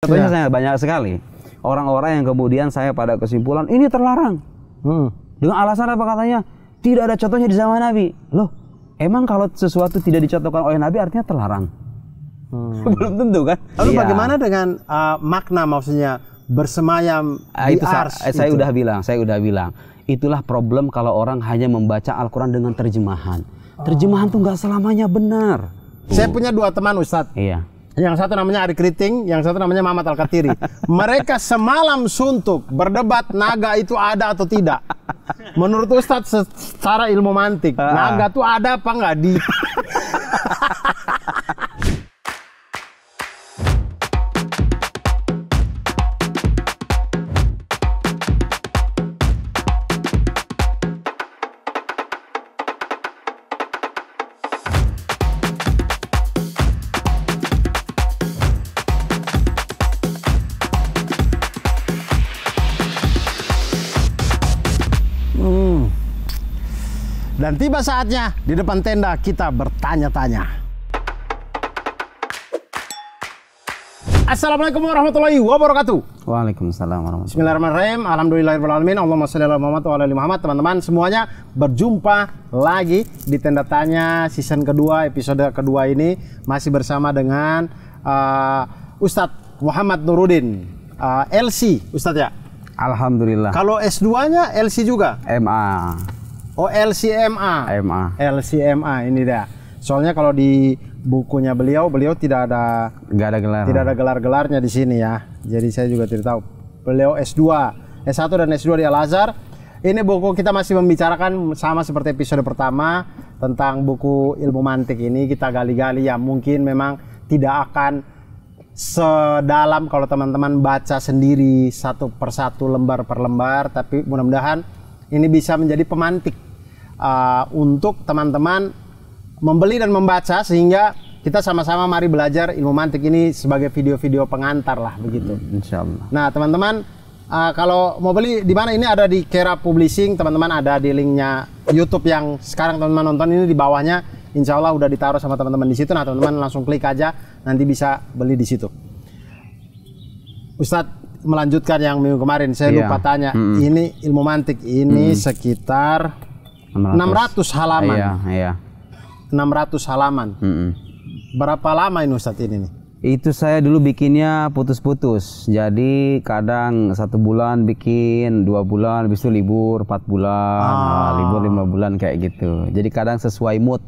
Contohnya saya banyak sekali orang-orang yang kemudian saya pada kesimpulan ini terlarang. Dengan alasan apa katanya? Tidak ada contohnya di zaman Nabi. Loh, emang kalau sesuatu tidak dicontohkan oleh Nabi artinya terlarang? Belum tentu kan? Lalu bagaimana dengan makna maksudnya bersemayam di ars? Saya udah bilang. Itulah problem kalau orang hanya membaca Al-Quran dengan terjemahan. Terjemahan tuh nggak selamanya benar. Saya punya dua teman Ustadz. Iya. Yang satu namanya Ari Kriting, yang satu namanya Mamat Al-Katiri. Mereka semalam suntuk berdebat naga itu ada atau tidak. Menurut Ustadz secara ilmu mantik, naga itu ada apa nggak di... Dan tiba saatnya di depan tenda kita bertanya-tanya. Assalamualaikum warahmatullahi wabarakatuh. Waalaikumsalam warahmatullahi wabarakatuh. Bismillahirrahmanirrahim. Alhamdulillahirrahmanirrahim. Allahumma sholli ala Muhammad wa ala ali Muhammad. Teman-teman semuanya, berjumpa lagi di Tenda Tanya season kedua, episode kedua ini masih bersama dengan Ustadz Muhammad Nuruddin, LC Ustadz ya. Alhamdulillah. Kalau S2-nya LC juga? MA. Oh, LCMA. LCMA ini dah. Soalnya kalau di bukunya beliau tidak ada gelar. Tidak ada gelar-gelarnya di sini ya. Jadi saya juga tidak tahu. Beliau S2, S1 dan S2 di Al-Azhar. Ini buku kita masih membicarakan sama seperti episode pertama tentang buku ilmu mantik ini. Kita gali-gali ya, mungkin memang tidak akan sedalam kalau teman-teman baca sendiri satu persatu, lembar per lembar, tapi mudah-mudahan ini bisa menjadi pemantik untuk teman-teman membeli dan membaca, sehingga kita sama-sama mari belajar ilmu mantik ini sebagai video-video pengantar lah begitu. Insya Allah. Nah teman-teman, kalau mau beli di mana, ini ada di Kera Publishing, teman-teman ada di linknya YouTube yang sekarang teman-teman nonton ini, di bawahnya insya Allah udah ditaruh sama teman-teman di situ. Nah teman-teman langsung klik aja, nanti bisa beli di situ. Ustadz melanjutkan yang minggu kemarin, saya lupa tanya. Ini ilmu mantik ini sekitar 600 halaman. Iya. 600 halaman. Berapa lama ini Ustadz ini nih? Itu saya dulu bikinnya putus-putus. Jadi kadang 1 bulan bikin, 2 bulan, habis itu libur 4 bulan, libur 5 bulan kayak gitu. Jadi kadang sesuai mood.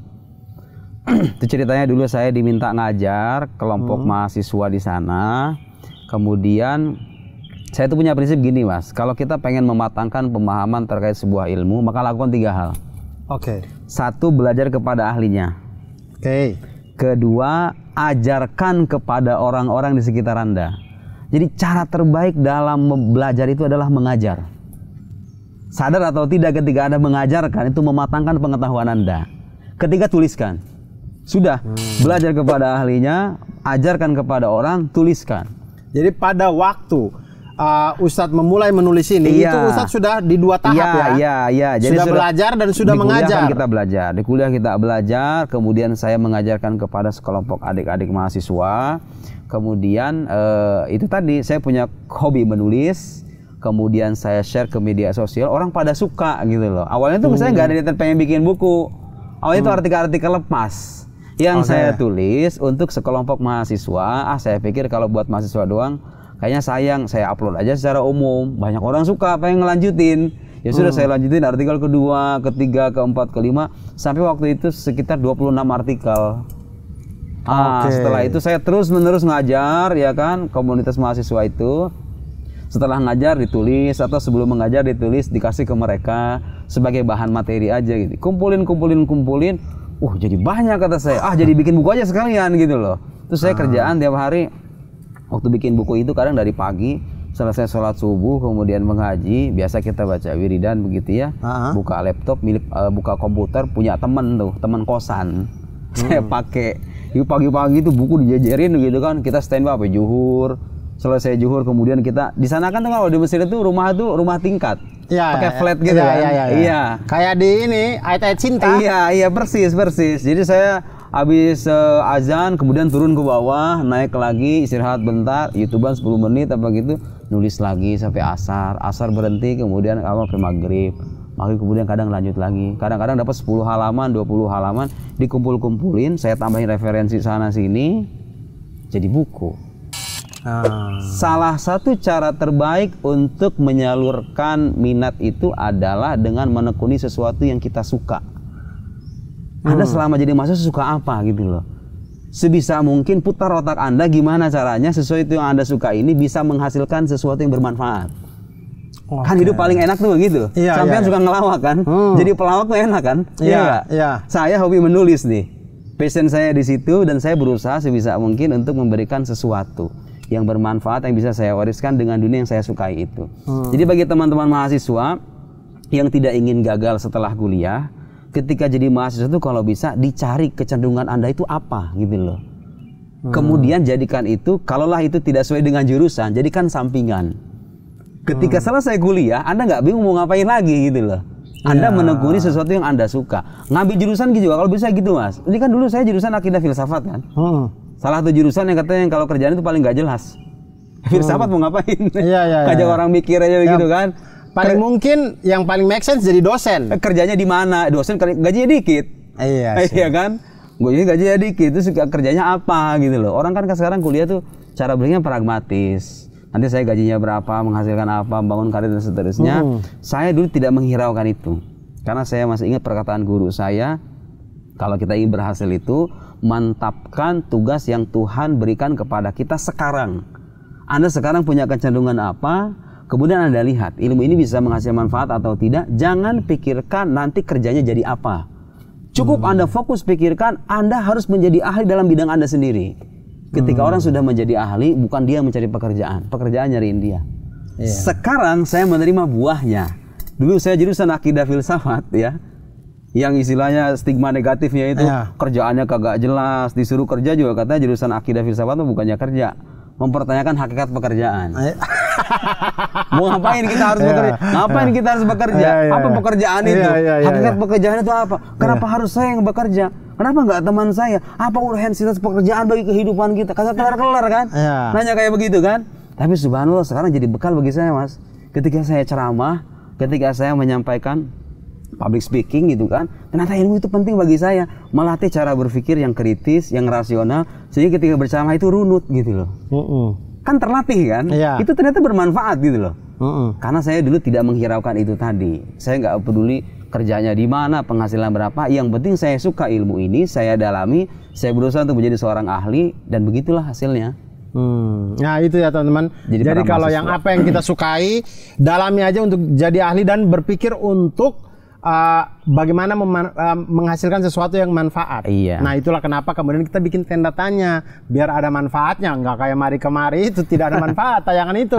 Itu ceritanya dulu saya diminta ngajar kelompok mahasiswa di sana. Kemudian saya tuh punya prinsip gini Mas, kalau kita pengen mematangkan pemahaman terkait sebuah ilmu, maka lakukan 3 hal. Oke. 1, belajar kepada ahlinya. Oke. Kedua, ajarkan kepada orang-orang di sekitar Anda. Jadi cara terbaik dalam belajar itu adalah mengajar. Sadar atau tidak, ketika Anda mengajarkan itu mematangkan pengetahuan Anda. Ketiga, tuliskan. Sudah, belajar kepada ahlinya, ajarkan kepada orang, tuliskan. Jadi pada waktu Ustadz memulai menulis ini, itu Ustadz sudah di 2 tahap ya. Jadi sudah belajar dan sudah mengajar. Kita belajar, di kuliah kita belajar, kemudian saya mengajarkan kepada sekelompok adik-adik mahasiswa. Kemudian itu tadi saya punya hobi menulis, kemudian saya share ke media sosial, orang pada suka gitu loh. Awalnya tuh saya nggak ada niatan pengen bikin buku, awalnya itu artikel-artikel lepas yang saya tulis untuk sekelompok mahasiswa. Saya pikir kalau buat mahasiswa doang kayaknya sayang, saya upload aja secara umum. Banyak orang suka, pengen ngelanjutin. Ya sudah, saya lanjutin artikel kedua, ketiga, keempat, kelima, sampai waktu itu sekitar 26 artikel. Setelah itu saya terus-menerus ngajar, ya kan, komunitas mahasiswa itu. Setelah ngajar ditulis, atau sebelum mengajar ditulis, dikasih ke mereka sebagai bahan materi aja gitu. Kumpulin. Jadi banyak kata saya. Jadi bikin buku aja sekalian gitu loh. Terus saya kerjaan tiap hari. Waktu bikin buku itu kadang dari pagi selesai sholat subuh, kemudian mengaji. Biasa kita baca wiridan begitu ya. Buka laptop, buka komputer, punya temen kosan. Saya pakai. Pagi-pagi itu buku dijajarin gitu kan. Kita standby sampai zuhur. Selesai zuhur kemudian kita di sana kan kalau di Mesir itu rumah tingkat. Pakai flat gitu kan. Iya. Kayak di ini ayat-ayat cinta. Iya, persis. Jadi saya habis azan kemudian turun ke bawah, naik lagi, istirahat bentar, YouTubean 10 menit apa gitu, nulis lagi sampai asar berhenti, kemudian sampai maghrib kemudian kadang lanjut lagi, kadang-kadang dapat 10 halaman 20 halaman dikumpul-kumpulin, saya tambahin referensi sana sini jadi buku. Salah satu cara terbaik untuk menyalurkan minat itu adalah dengan menekuni sesuatu yang kita suka. Anda selama jadi mahasiswa suka apa gitu loh. Sebisa mungkin putar otak Anda gimana caranya sesuatu yang Anda suka ini bisa menghasilkan sesuatu yang bermanfaat. Kan hidup paling enak tuh begitu. Sampean suka ngelawak kan? Jadi pelawak tuh enak kan? Iya. Saya hobi menulis nih. Passion saya di situ dan saya berusaha sebisa mungkin untuk memberikan sesuatu yang bermanfaat yang bisa saya wariskan dengan dunia yang saya sukai itu. Jadi bagi teman-teman mahasiswa yang tidak ingin gagal setelah kuliah, ketika jadi mahasiswa itu kalau bisa dicari kecenderungan Anda itu apa gitu loh. Kemudian jadikan itu, kalaulah itu tidak sesuai dengan jurusan, jadikan sampingan. Ketika selesai kuliah, Anda nggak bingung mau ngapain lagi gitu loh. Anda menekuni sesuatu yang Anda suka. Ngambil jurusan gitu juga kalau bisa gitu Mas. Ini kan dulu saya jurusan akidah filsafat kan. Salah satu jurusan yang katanya kalau kerjaan itu paling nggak jelas. Filsafat mau ngapain? Ngajak orang mikir aja gitu kan. Paling mungkin yang paling make sense jadi dosen. Kerjanya di mana? Dosen gajinya dikit. Iya kan? Gajinya dikit itu kerjanya apa gitu loh. Orang kan sekarang kuliah tuh cara berpikirnya pragmatis. Nanti saya gajinya berapa, menghasilkan apa, membangun karir dan seterusnya. Saya dulu tidak menghiraukan itu. Karena saya masih ingat perkataan guru saya, kalau kita ingin berhasil itu mantapkan tugas yang Tuhan berikan kepada kita sekarang. Anda sekarang punya kecenderungan apa, kemudian Anda lihat ilmu ini bisa menghasilkan manfaat atau tidak. Jangan pikirkan nanti kerjanya jadi apa. Cukup Anda fokus pikirkan Anda harus menjadi ahli dalam bidang Anda sendiri. Ketika orang sudah menjadi ahli, bukan dia mencari pekerjaan, pekerjaan nyariin dia. Sekarang saya menerima buahnya. Dulu saya jurusan akidah filsafat ya, yang istilahnya stigma negatifnya itu kerjaannya kagak jelas, disuruh kerja juga katanya jurusan akidah filsafat itu bukannya kerja, mempertanyakan hakikat pekerjaan. Mau ngapain kita harus bekerja? Ngapain kita harus bekerja? Apa pekerjaan itu? Hakikat pekerjaan itu apa? Kenapa harus saya yang bekerja? Kenapa nggak teman saya? Apa urgensitas pekerjaan bagi kehidupan kita? Kagak kelar-kelar kan? Nanya kayak begitu kan? Tapi subhanallah sekarang jadi bekal bagi saya Mas. Ketika saya ceramah, ketika saya menyampaikan public speaking gitu kan, ternyata ilmu itu penting bagi saya, melatih cara berpikir yang kritis, yang rasional, sehingga ketika berceramah itu runut gitu loh. Kan terlatih kan, itu ternyata bermanfaat gitu loh. Karena saya dulu tidak menghiraukan itu tadi, saya nggak peduli kerjanya di mana, penghasilan berapa, yang penting saya suka ilmu ini, saya dalami, saya berusaha untuk menjadi seorang ahli, dan begitulah hasilnya. Nah itu ya teman-teman. Jadi kalau yang apa yang kita sukai, dalami aja untuk jadi ahli dan berpikir untuk bagaimana menghasilkan sesuatu yang manfaat. Nah itulah kenapa kemudian kita bikin tanda tanya biar ada manfaatnya, nggak kayak mari kemari itu tidak ada manfaat. Tayangan itu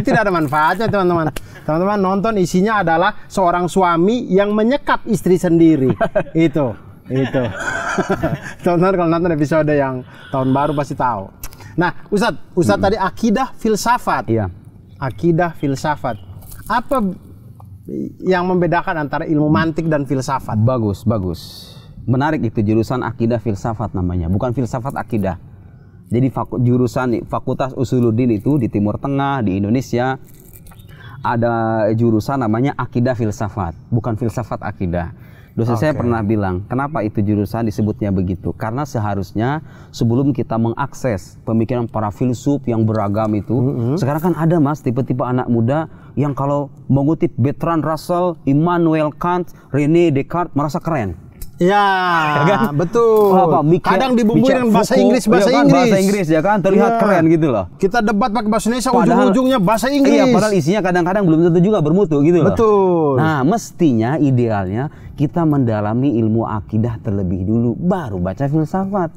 tidak ada manfaatnya teman-teman. Teman-teman nonton isinya adalah seorang suami yang menyekap istri sendiri. itu. Teman-teman kalau nonton episode yang tahun baru pasti tahu. Nah Ustadz tadi akidah filsafat. Akidah filsafat. Apa yang membedakan antara ilmu mantik dan filsafat? Bagus. Menarik itu jurusan akidah filsafat namanya, bukan filsafat akidah. Jadi jurusan Fakultas Usuluddin itu di Timur Tengah, di Indonesia ada jurusan namanya akidah filsafat, bukan filsafat akidah. Dosen saya pernah bilang, kenapa itu jurusan disebutnya begitu? Karena seharusnya sebelum kita mengakses pemikiran para filsuf yang beragam itu, sekarang kan ada Mas tipe-tipe anak muda yang kalau mengutip Bertrand Russell, Immanuel Kant, René Descartes merasa keren. Ya, betul. Kadang dibumbuin dengan bahasa Inggris, bahasa Inggris ya kan, terlihat keren gitu loh. Kita debat pakai bahasa Indonesia, ujung-ujungnya bahasa Inggris. Iya, padahal isinya kadang-kadang belum tentu juga bermutu gitu loh. Betul. Nah, mestinya idealnya kita mendalami ilmu akidah terlebih dulu, baru baca filsafat.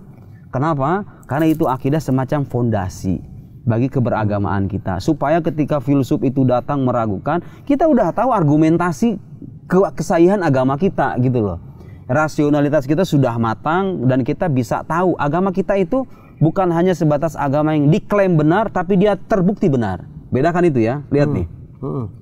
Kenapa? Karena itu akidah semacam fondasi bagi keberagamaan kita. Supaya ketika filsuf itu datang meragukan, kita udah tahu argumentasi kesahihan agama kita gitu loh. Rasionalitas kita sudah matang dan kita bisa tahu agama kita itu bukan hanya sebatas agama yang diklaim benar tapi dia terbukti benar. Bedakan itu ya. Lihat nih.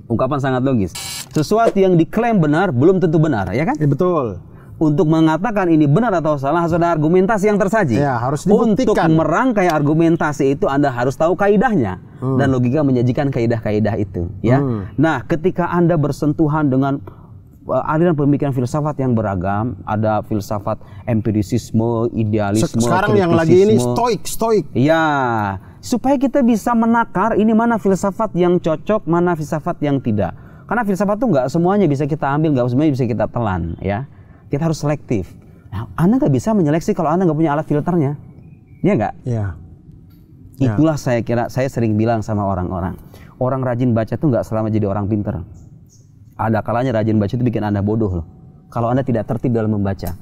Ungkapan sangat logis. Sesuatu yang diklaim benar belum tentu benar, ya kan? Betul. Untuk mengatakan ini benar atau salah harus ada argumentasi yang tersaji. Ya, harus dibuktikan. Untuk merangkai argumentasi itu Anda harus tahu kaidahnya dan logika menyajikan kaidah-kaidah itu, ya. Nah, ketika Anda bersentuhan dengan aliran pemikiran filsafat yang beragam, ada filsafat empirisisme, idealisme, sekarang yang lagi ini stoik. Ya, supaya kita bisa menakar ini mana filsafat yang cocok, mana filsafat yang tidak. Karena filsafat itu nggak semuanya bisa kita ambil, nggak semuanya bisa kita telan, ya. Kita harus selektif. Nah, Anda nggak bisa menyeleksi kalau Anda nggak punya alat filternya, ya nggak? Ya. Itulah saya kira, saya sering bilang sama orang-orang, orang rajin baca itu nggak selama jadi orang pinter. Ada kalanya rajin baca itu bikin Anda bodoh loh. Kalau Anda tidak tertib dalam membaca,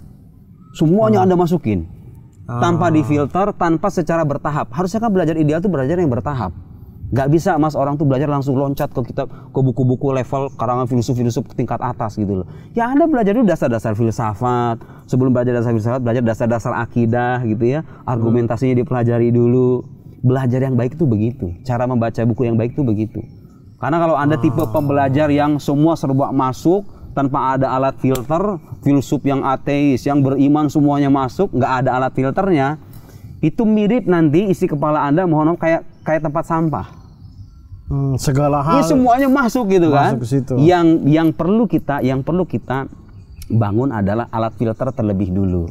semuanya Anda masukin, tanpa difilter, tanpa secara bertahap. Harusnya kan belajar ideal itu belajar yang bertahap. Gak bisa Mas orang tuh belajar langsung loncat ke kitab, ke buku-buku level karangan filsuf-filsuf tingkat atas gitu loh. Ya Anda belajar dulu dasar-dasar filsafat. Sebelum belajar dasar filsafat, belajar dasar-dasar akidah gitu ya. Argumentasinya dipelajari dulu. Belajar yang baik itu begitu. Cara membaca buku yang baik itu begitu. Karena kalau Anda tipe pembelajar yang semua serba masuk tanpa ada alat filter, filsuf yang ateis, yang beriman semuanya masuk, nggak ada alat filternya, itu mirip nanti isi kepala Anda mohon maaf kayak tempat sampah. Segala hal. Semuanya masuk gitu kan. Masuk ke situ. Yang perlu kita bangun adalah alat filter terlebih dulu.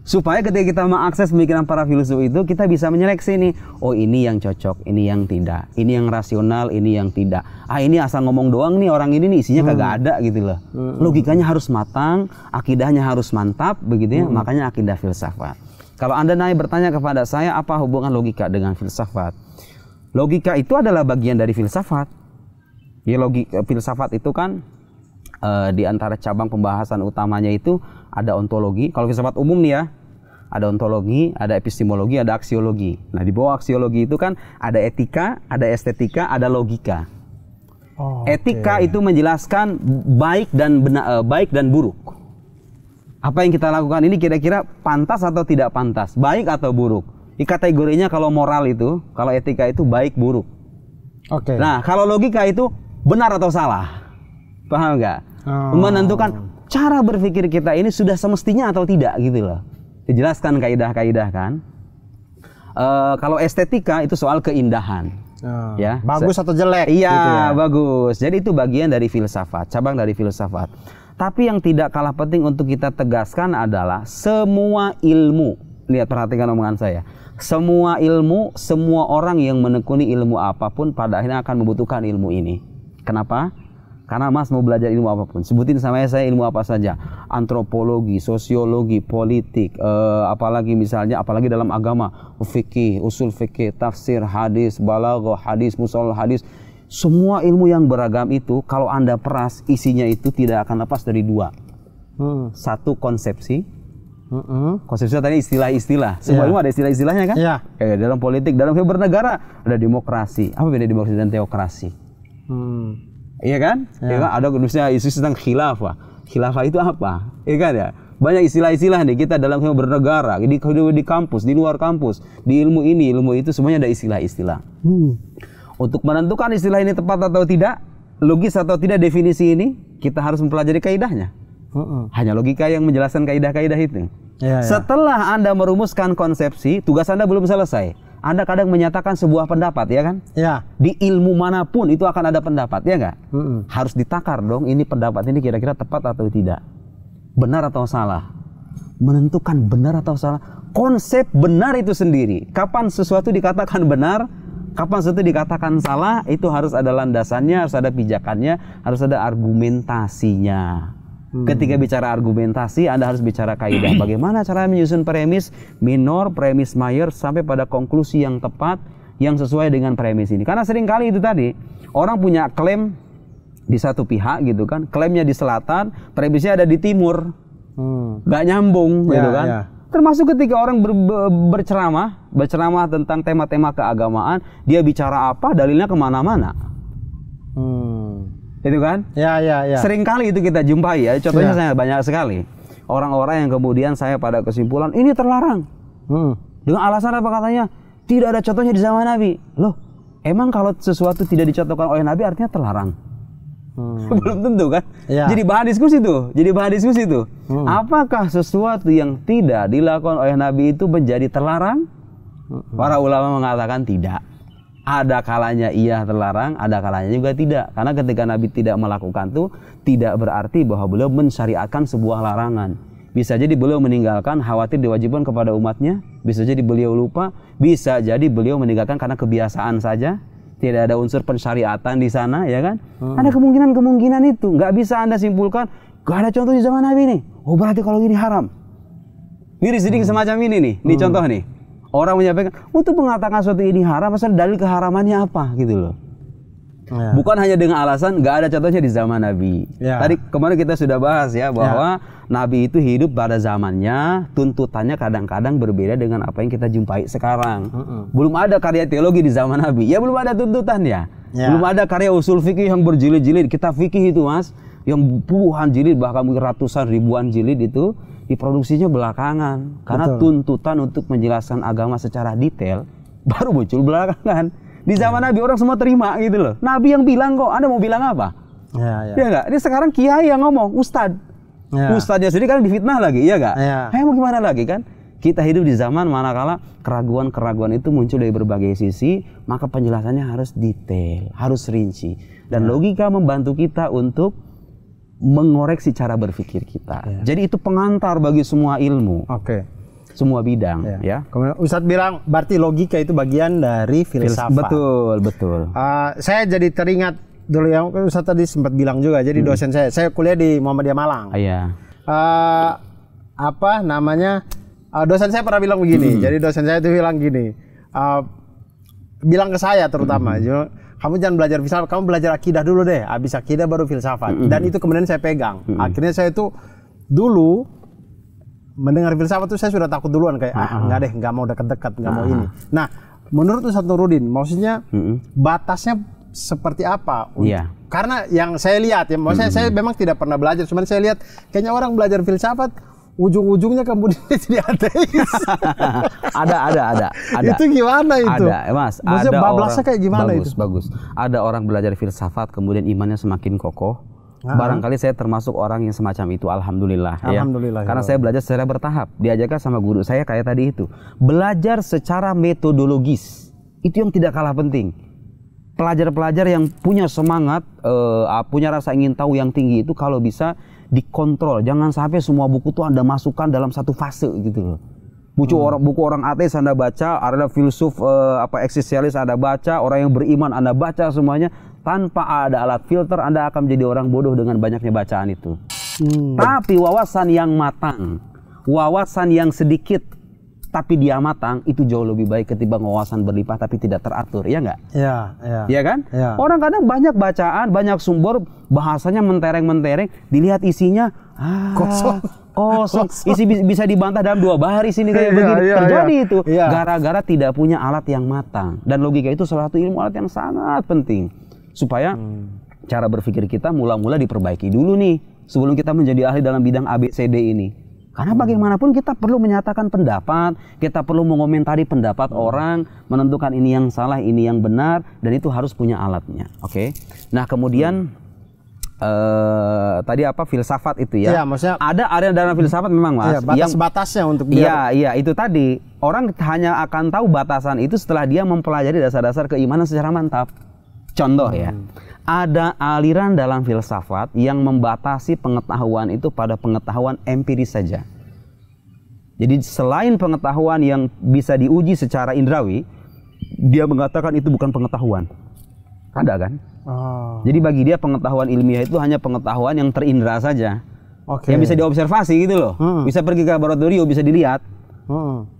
Supaya ketika kita mengakses pemikiran para filsuf itu kita bisa menyeleksi nih, oh ini yang cocok, ini yang tidak, ini yang rasional, ini yang tidak. Ini asal ngomong doang nih orang ini nih isinya kagak ada gitu loh. Logikanya harus matang, akidahnya harus mantap begitu ya. Makanya akidah filsafat. Kalau Anda bertanya kepada saya apa hubungan logika dengan filsafat? Logika itu adalah bagian dari filsafat. Ya filsafat itu kan di antara cabang pembahasan utamanya itu ada ontologi. Kalau filsafat umum nih ya, ada ontologi, ada epistemologi, ada aksiologi. Nah di bawah aksiologi itu kan ada etika, ada estetika, ada logika. Etika itu menjelaskan baik dan buruk. Apa yang kita lakukan ini kira-kira pantas atau tidak pantas, baik atau buruk. Di kategorinya kalau moral itu, kalau etika itu baik buruk. Nah kalau logika itu benar atau salah, paham nggak? Menentukan cara berpikir kita ini sudah semestinya atau tidak gitu loh. Dijelaskan kaidah-kaidah kan. Kalau estetika itu soal keindahan. Ya, bagus atau jelek? Iya, gitu ya? Bagus. Jadi itu bagian dari filsafat, cabang dari filsafat. Tapi yang tidak kalah penting untuk kita tegaskan adalah semua ilmu. Lihat, perhatikan omongan saya. Semua ilmu, semua orang yang menekuni ilmu apapun pada akhirnya akan membutuhkan ilmu ini. Kenapa? Karena Mas mau belajar ilmu apapun. Sebutin sama saya ilmu apa saja. Antropologi, sosiologi, politik, apalagi dalam agama, fikih, usul fikih, tafsir, hadis, balaghah, hadis, mustalah hadis. Semua ilmu yang beragam itu kalau Anda peras isinya itu tidak akan lepas dari dua. Satu konsepsi. Konsepsi tadi istilah-istilah. Semua ilmu ada istilah-istilahnya kan? Dalam politik, dalam bernegara ada demokrasi. Apa beda demokrasi dan teokrasi? Iya kan? Ya kan? Ada khususnya isu tentang khilafah. Khilafah itu apa? Iya kan ya? Banyak istilah-istilah nih kita dalam bernegara, di kampus, di luar kampus, di ilmu ini, ilmu itu semuanya ada istilah-istilah. Untuk menentukan istilah ini tepat atau tidak, logis atau tidak definisi ini, kita harus mempelajari kaidahnya. Hanya logika yang menjelaskan kaidah-kaidah itu. Setelah Anda merumuskan konsepsi, tugas Anda belum selesai. Anda kadang menyatakan sebuah pendapat, ya kan? Di ilmu manapun itu akan ada pendapat, ya nggak? Harus ditakar dong, ini pendapat ini kira-kira tepat atau tidak, benar atau salah. Menentukan benar atau salah, konsep benar itu sendiri. Kapan sesuatu dikatakan benar, kapan sesuatu dikatakan salah, itu harus ada landasannya, harus ada pijakannya, harus ada argumentasinya. Ketika bicara argumentasi, Anda harus bicara kaidah. Bagaimana cara menyusun premis minor, premis mayor, sampai pada konklusi yang tepat, yang sesuai dengan premis ini. Karena seringkali itu tadi, orang punya klaim di satu pihak gitu kan, klaimnya di selatan, premisnya ada di timur. Gak nyambung gitu kan. Termasuk ketika orang berceramah tentang tema-tema keagamaan, dia bicara apa, dalilnya kemana-mana. Itu kan? Seringkali itu kita jumpai ya. Contohnya saya banyak sekali. Orang-orang yang kemudian saya pada kesimpulan ini terlarang. Dengan alasan apa katanya? Tidak ada contohnya di zaman Nabi. Loh, emang kalau sesuatu tidak dicontohkan oleh Nabi artinya terlarang? Belum tentu kan? Ya. Jadi bahan diskusi tuh. Apakah sesuatu yang tidak dilakukan oleh Nabi itu menjadi terlarang? Para ulama mengatakan tidak. Ada kalanya iya terlarang, ada kalanya juga tidak. Karena ketika Nabi tidak melakukan itu, tidak berarti bahwa beliau mensyariatkan sebuah larangan. Bisa jadi beliau meninggalkan khawatir diwajibkan kepada umatnya, bisa jadi beliau lupa, bisa jadi beliau meninggalkan karena kebiasaan saja, tidak ada unsur pensyariatan di sana, ya kan? Ada kemungkinan itu, nggak bisa Anda simpulkan, gak ada contoh di zaman Nabi nih. Oh berarti kalau gini haram. Ini sedikit semacam ini nih, ini contoh nih. Orang menyampaikan, untuk mengatakan sesuatu ini haram, asal dalil keharamannya apa gitu loh. Ya. Bukan hanya dengan alasan nggak ada contohnya di zaman Nabi. Ya. Tadi kemarin kita sudah bahas ya bahwa Nabi itu hidup pada zamannya, tuntutannya kadang-kadang berbeda dengan apa yang kita jumpai sekarang. Belum ada karya teologi di zaman Nabi, ya belum ada tuntutan ya. Belum ada karya usul fikih yang berjilid-jilid. Kita fikih itu mas, yang puluhan jilid bahkan ratusan ribuan jilid itu diproduksinya belakangan karena tuntutan untuk menjelaskan agama secara detail baru muncul belakangan. Di zaman Nabi orang semua terima gitu loh. Nabi yang bilang kok, Anda mau bilang apa? Ya enggak? Ini sekarang kiai yang ngomong, ustad. Ustadznya sendiri kan difitnah lagi, iya enggak? Mau gimana lagi kan? Kita hidup di zaman manakala keraguan-keraguan itu muncul dari berbagai sisi, maka penjelasannya harus detail, harus rinci. Dan logika membantu kita untuk mengoreksi cara berpikir kita. Jadi itu pengantar bagi semua ilmu. Semua bidang ya. Kemudian Ustadz bilang berarti logika itu bagian dari filsafat. Betul. Saya jadi teringat dulu yang Ustadz tadi sempat bilang juga. Jadi dosen saya kuliah di Muhammadiyah Malang. Dosen saya pernah bilang begini. Jadi dosen saya itu bilang gini. Bilang ke saya terutama, kamu jangan belajar filsafat, kamu belajar akidah dulu deh. Habis akidah baru filsafat. Dan itu kemudian saya pegang. Akhirnya saya itu dulu mendengar filsafat itu saya sudah takut duluan kayak enggak deh, enggak mau dekat-dekat, enggak mau ini. Nah, menurut Ustadz Nuruddin, maksudnya batasnya seperti apa? Karena yang saya lihat ya, maksudnya saya memang tidak pernah belajar, cuman saya lihat kayaknya orang belajar filsafat ujung-ujungnya kemudian jadi ateis. ada. Itu gimana itu? Ada, Mas. Maksudnya bablasnya kayak gimana itu? Bagus. Ada orang belajar filsafat kemudian imannya semakin kokoh. Barangkali saya termasuk orang yang semacam itu, alhamdulillah. Alhamdulillah. Karena saya belajar secara bertahap. Diajarkan sama guru saya kayak tadi itu. Belajar secara metodologis. Itu yang tidak kalah penting. Pelajar-pelajar yang punya semangat, punya rasa ingin tahu yang tinggi itu kalau bisa dikontrol. Jangan sampai semua buku itu Anda masukkan dalam satu fase gitu loh. Buku orang ateis Anda baca, ada filsuf eksistensialis Anda baca, orang yang beriman Anda baca semuanya. Tanpa ada alat filter Anda akan menjadi orang bodoh dengan banyaknya bacaan itu. Tapi wawasan yang matang, wawasan yang sedikit tapi dia matang itu jauh lebih baik ketimbang wawasan berlimpah tapi tidak teratur, ya enggak? Iya kan? Orang kadang banyak bacaan, banyak sumber, bahasanya mentereng-mentereng, dilihat isinya kosong. Isi bisa dibantah dalam 2 baris ini kayak begini. Terjadi itu gara-gara tidak punya alat yang matang. Dan logika itu salah satu ilmu alat yang sangat penting supaya cara berpikir kita mula-mula diperbaiki dulu nih sebelum kita menjadi ahli dalam bidang ABCD ini. Karena bagaimanapun kita perlu menyatakan pendapat, kita perlu mengomentari pendapat orang, menentukan ini yang salah, ini yang benar, dan itu harus punya alatnya. Nah kemudian tadi filsafat itu ya? Maksudnya ada area dalam filsafat memang mas. Batas-batasnya untuk dia. Iya itu tadi. Orang hanya akan tahu batasan itu setelah dia mempelajari dasar-dasar keimanan secara mantap. Contoh ya, ada aliran dalam filsafat yang membatasi pengetahuan itu pada pengetahuan empiris saja. Jadi selain pengetahuan yang bisa diuji secara indrawi, dia mengatakan itu bukan pengetahuan. Ada kan? Jadi bagi dia pengetahuan ilmiah itu hanya pengetahuan yang terindra saja. Yang bisa diobservasi gitu loh. Bisa pergi ke laboratorium, bisa dilihat.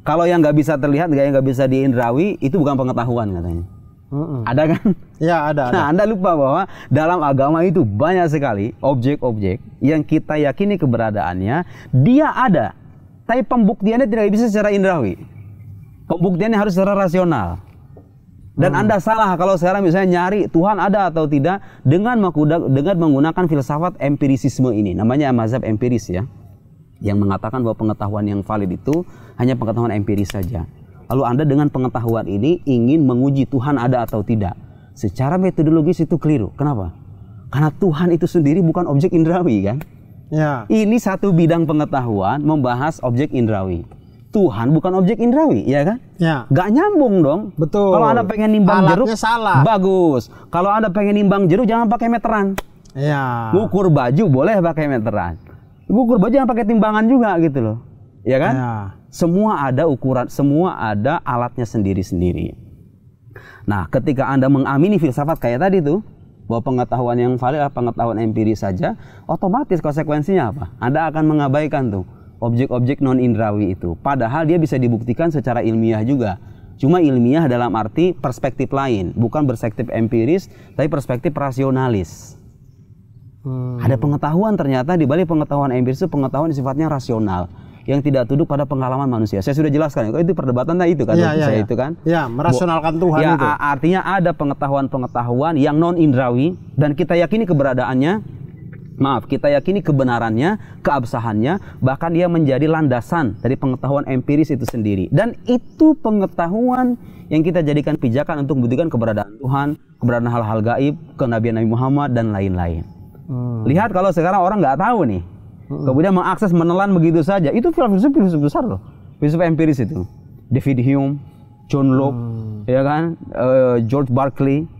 Kalau yang nggak bisa terlihat, yang nggak bisa diindrawi, itu bukan pengetahuan katanya. Ada kan? Ya ada. Nah Anda lupa bahwa dalam agama itu banyak sekali objek-objek yang kita yakini keberadaannya, dia ada, tapi pembuktiannya tidak bisa secara indrawi. Pembuktiannya harus secara rasional. Dan Anda salah kalau sekarang misalnya nyari Tuhan ada atau tidak dengan menggunakan filsafat empirisisme ini. Namanya mazhab empiris ya, yang mengatakan bahwa pengetahuan yang valid itu hanya pengetahuan empiris saja. Lalu Anda dengan pengetahuan ini ingin menguji Tuhan ada atau tidak. Secara metodologis itu keliru. Kenapa? Karena Tuhan itu sendiri bukan objek indrawi kan? Ya. Ini satu bidang pengetahuan membahas objek indrawi. Tuhan bukan objek indrawi, ya kan? Ya. Gak nyambung dong. Betul. Kalau Anda pengen nimbang jeruk, salah. bagus. Kalau Anda pengen nimbang jeruk, jangan pakai meteran. Ya. Ngukur baju boleh pakai meteran. Ngukur baju jangan pakai timbangan juga gitu loh. Ya kan? Ya. Semua ada ukuran, semua ada alatnya sendiri-sendiri. Nah, ketika Anda mengamini filsafat kayak tadi tuh, bahwa pengetahuan yang valid adalah pengetahuan empiris saja, otomatis konsekuensinya apa? Anda akan mengabaikan tuh objek-objek non indrawi itu. Padahal dia bisa dibuktikan secara ilmiah juga. Cuma ilmiah dalam arti perspektif lain, bukan perspektif empiris, tapi perspektif rasionalis. Ada pengetahuan ternyata di balik pengetahuan empiris itu pengetahuan sifatnya rasional, yang tidak tunduk pada pengalaman manusia. Saya sudah jelaskan, itu perdebatan itu kan, saya itu kan. Ya, merasionalkan Tuhan ya, itu. Artinya ada pengetahuan-pengetahuan yang non indrawi dan kita yakini keberadaannya. Maaf, kita yakini kebenarannya, keabsahannya, bahkan dia menjadi landasan dari pengetahuan empiris itu sendiri. Dan itu pengetahuan yang kita jadikan pijakan untuk membuktikan keberadaan Tuhan, keberadaan hal-hal gaib, kenabian Nabi Muhammad, dan lain-lain. Lihat kalau sekarang orang nggak tahu nih, kemudian mengakses, menelan begitu saja, itu filsuf besar loh, filsuf empiris itu. David Hume, John Locke, ya kan, George Berkeley,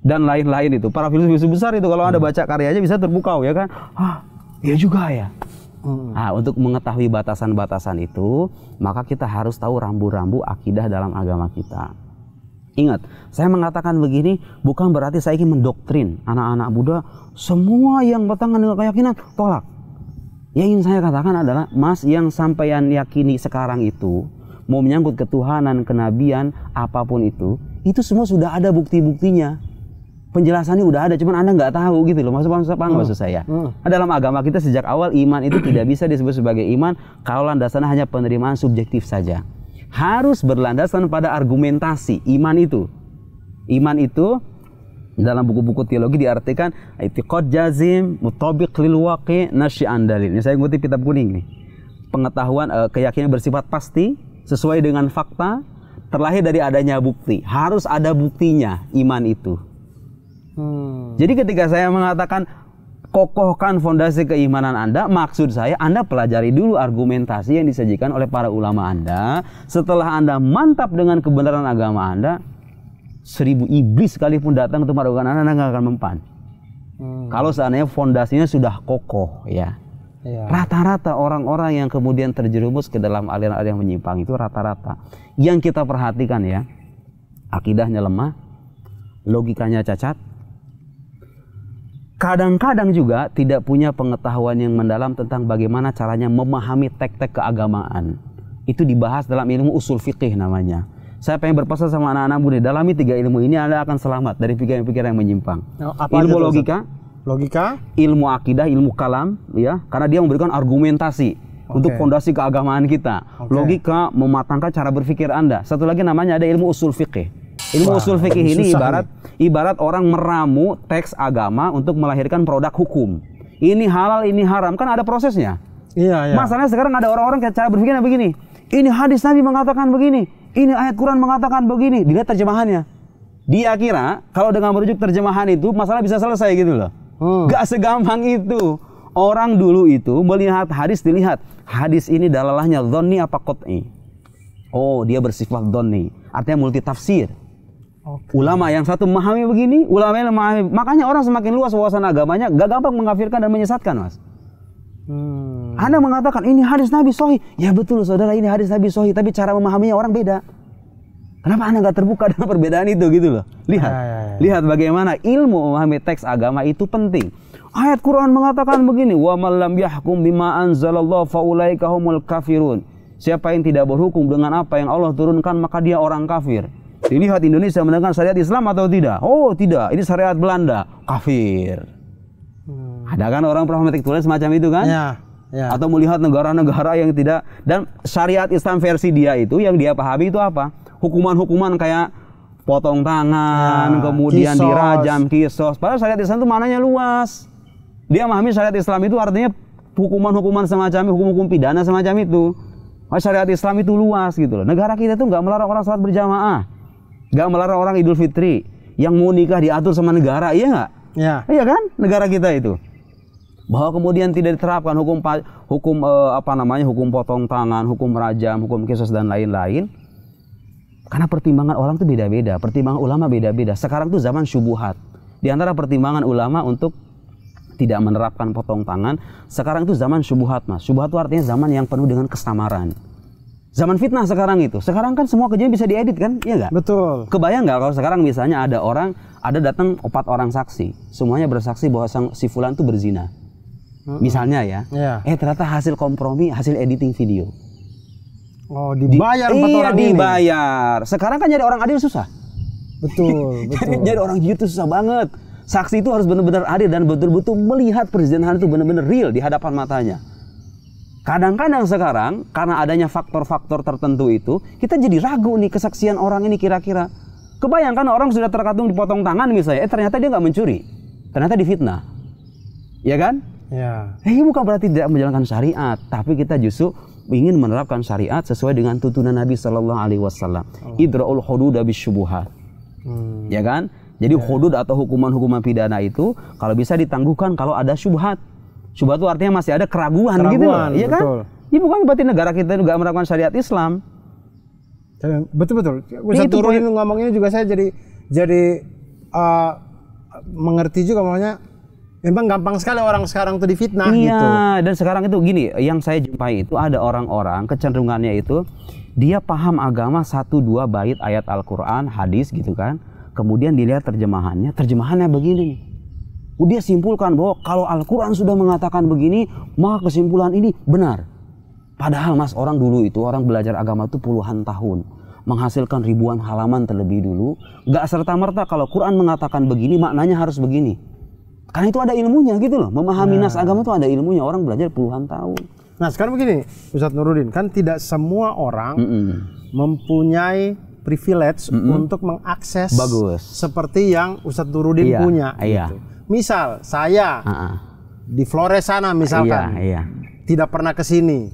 dan lain-lain itu. Para filsuf besar itu kalau Anda baca karyanya bisa terpukau, ya kan. Iya juga ya. Nah, untuk mengetahui batasan-batasan itu, maka kita harus tahu rambu-rambu akidah dalam agama kita. Ingat, saya mengatakan begini bukan berarti saya ingin mendoktrin anak-anak Buddha semua yang bertentangan dengan keyakinan tolak. Yang ingin saya katakan adalah, Mas, yang sampeyan yakini sekarang itu mau menyangkut ketuhanan, kenabian, apapun itu semua sudah ada bukti-buktinya. Penjelasannya udah ada, cuman Anda nggak tahu gitu loh. Maksud saya. Dalam agama kita sejak awal iman itu tidak bisa disebut sebagai iman kalau landasannya hanya penerimaan subjektif saja. Harus berlandasan pada argumentasi. Iman itu dalam buku-buku teologi diartikan i'tiqad jazim mutabiq lil waqi' nasyi'an dalil. Ini saya ngutip kitab kuning nih. Pengetahuan keyakinan bersifat pasti sesuai dengan fakta, terlahir dari adanya bukti. Harus ada buktinya iman itu. Jadi ketika saya mengatakan kokohkan fondasi keimanan Anda, maksud saya Anda pelajari dulu argumentasi yang disajikan oleh para ulama Anda. Setelah Anda mantap dengan kebenaran agama Anda, 1000 iblis sekalipun datang untuk meragukan Anda nggak akan mempan. Kalau seandainya fondasinya sudah kokoh, ya. Rata-rata orang-orang yang kemudian terjerumus ke dalam aliran-aliran menyimpang itu rata-rata yang kita perhatikan ya, akidahnya lemah, logikanya cacat. Kadang-kadang juga tidak punya pengetahuan yang mendalam tentang bagaimana caranya memahami tek-tek keagamaan. Itu dibahas dalam ilmu usul fikih namanya. Saya pengen berpesan sama anak-anak Buddha, dalami 3 ilmu ini Anda akan selamat dari pikiran-pikiran yang menyimpang. Ilmu logika, ilmu akidah, ilmu kalam, ya, karena dia memberikan argumentasi untuk fondasi keagamaan kita. Logika mematangkan cara berpikir Anda. Satu lagi namanya ada ilmu usul fikih. Ilmu usul fikih ini ibarat orang meramu teks agama untuk melahirkan produk hukum. Ini halal, ini haram, kan ada prosesnya. Iya. Masalahnya sekarang ada orang-orang cara berpikirnya begini. Ini hadis Nabi mengatakan begini, ini ayat Quran mengatakan begini. Dilihat terjemahannya. Dia kira kalau dengan merujuk terjemahan itu masalah bisa selesai gitu loh. Gak segampang itu. Orang dulu itu melihat hadis, dilihat hadis ini dalalahnya dhonni apa qot'i. Oh, dia bersifat dhonni, artinya multi tafsir. Ulama yang satu memahami begini, ulama yang memahami. Makanya orang semakin luas wawasan agamanya, gak gampang mengkafirkan dan menyesatkan, Mas. Anda mengatakan ini hadis Nabi sahih. Ya betul saudara, ini hadis Nabi sahih, tapi cara memahaminya orang beda. Kenapa Anda gak terbuka dengan perbedaan itu gitu loh? Lihat bagaimana ilmu memahami teks agama itu penting. Ayat Quran mengatakan begini, wa man lam yahkum bima anzalallahu faulaika humul kafirun. Siapa yang tidak berhukum dengan apa yang Allah turunkan, maka dia orang kafir. Dilihat Indonesia menegakkan syariat Islam atau tidak? Oh tidak, ini syariat Belanda, kafir. Ada kan orang pragmatik tulis semacam itu kan? Ya. Atau melihat negara-negara yang tidak, dan syariat Islam versi dia itu yang dia pahami itu apa? Hukuman-hukuman kayak potong tangan, kemudian dirajam, kisos. Padahal syariat Islam itu maknanya luas. Dia memahami syariat Islam itu artinya hukuman-hukuman semacam hukum-hukum pidana semacam itu. Syariat Islam itu luas gitu loh. Negara kita tuh nggak melarang orang sholat berjamaah, nggak melarang orang Idul Fitri. Yang mau nikah diatur sama negara, iya nggak? Ya. Iya kan? Negara kita itu. Bahwa kemudian tidak diterapkan hukum hukum potong tangan, hukum rajam, hukum kisos dan lain-lain. Karena pertimbangan orang itu beda-beda, pertimbangan ulama beda-beda. Sekarang tuh zaman syubuhat. Di antara pertimbangan ulama untuk tidak menerapkan potong tangan, sekarang itu zaman syubuhat, Mas. Syubuhat itu artinya zaman yang penuh dengan kesamaran. Zaman fitnah sekarang itu. Sekarang kan semua kejadian bisa diedit kan? Iya nggak? Betul. Kebayang nggak kalau sekarang misalnya ada datang 4 orang saksi, semuanya bersaksi bahwa si fulan itu berzina. Misalnya ya. Ternyata hasil kompromi, hasil editing video. Oh, dibayar 4 orang ini. Iya, dibayar. Sekarang kan jadi orang adil susah. Betul, betul. Jadi orang jujur itu susah banget. Saksi itu harus benar-benar adil dan betul-betul melihat perzinahan itu benar-benar real di hadapan matanya. Kadang-kadang sekarang karena adanya faktor-faktor tertentu itu, kita jadi ragu nih kesaksian orang ini kira-kira. Kebayangkan orang sudah terkatung dipotong tangan misalnya, ternyata dia nggak mencuri, ternyata difitnah, ya kan? Ya. Ini bukan berarti tidak menjalankan syariat, tapi kita justru ingin menerapkan syariat sesuai dengan tuntunan Nabi Shallallahu Alaihi Wasallam. Idra'ul hudud bisyubuhat, ya kan? Jadi hudud atau hukuman-hukuman pidana itu kalau bisa ditangguhkan kalau ada syubhat. Syubhat itu artinya masih ada keraguan gitu loh, iya kan? Ini bukan berarti negara kita juga menerapkan syariat Islam. Betul. Ustaz Nurdin ngomongnya juga saya jadi mengerti juga makanya. Memang gampang sekali orang sekarang tuh difitnah gitu. Iya, dan sekarang itu gini, yang saya jumpai itu ada orang-orang kecenderungannya itu dia paham agama 1-2 bait ayat Al-Qur'an, hadis gitu kan. Kemudian dilihat terjemahannya begini nih. Dia simpulkan bahwa kalau Al-Qur'an sudah mengatakan begini, maka kesimpulan ini benar. Padahal Mas, orang dulu itu orang belajar agama itu puluhan tahun, menghasilkan ribuan halaman terlebih dulu, enggak serta-merta kalau Quran mengatakan begini maknanya harus begini. Karena itu ada ilmunya gitu loh, memahami nas agama itu ada ilmunya, orang belajar puluhan tahun. Nah sekarang begini, Ustaz Nurdin, kan tidak semua orang mempunyai privilege untuk mengakses seperti yang Ustaz Nurdin punya. Gitu. Misal saya di Flores sana misalkan, tidak pernah ke sini,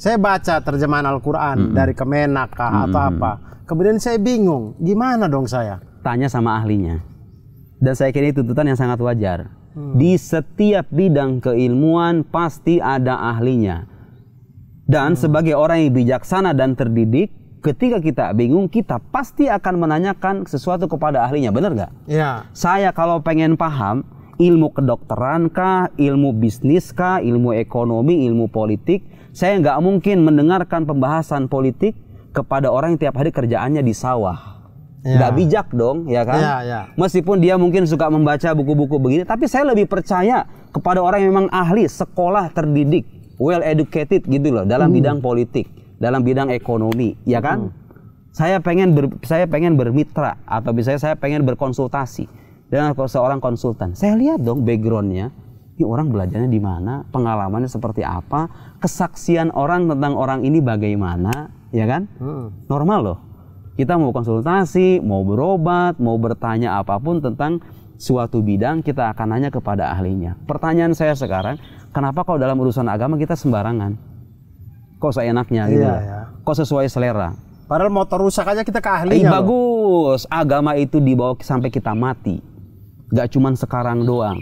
saya baca terjemahan Al-Quran dari Kemenak atau apa, kemudian saya bingung, gimana dong saya? Tanya sama ahlinya. Dan saya kira itu tuntutan yang sangat wajar. Di setiap bidang keilmuan pasti ada ahlinya. Dan sebagai orang yang bijaksana dan terdidik, ketika kita bingung, kita pasti akan menanyakan sesuatu kepada ahlinya. Benar nggak? Ya. Saya kalau pengen paham ilmu kedokteran kah, ilmu bisnis kah, ilmu ekonomi, ilmu politik, saya nggak mungkin mendengarkan pembahasan politik kepada orang yang tiap hari kerjaannya di sawah. Nggak bijak dong, ya kan? Meskipun dia mungkin suka membaca buku-buku begini, tapi saya lebih percaya kepada orang yang memang ahli, sekolah, terdidik, well educated gitu loh, dalam bidang politik, dalam bidang ekonomi, ya kan? Saya pengen bermitra atau misalnya saya pengen berkonsultasi dengan seorang konsultan. Saya lihat dong backgroundnya, ini orang belajarnya di mana, pengalamannya seperti apa, kesaksian orang tentang orang ini bagaimana, ya kan? Normal loh. Kita mau konsultasi, mau berobat, mau bertanya apapun tentang suatu bidang, kita akan nanya kepada ahlinya. Pertanyaan saya sekarang, kenapa kalau dalam urusan agama kita sembarangan? Kok seenaknya gitu? Kok sesuai selera? Padahal motor rusak aja kita ke ahlinya. Bagus, agama itu dibawa sampai kita mati. Gak cuman sekarang doang.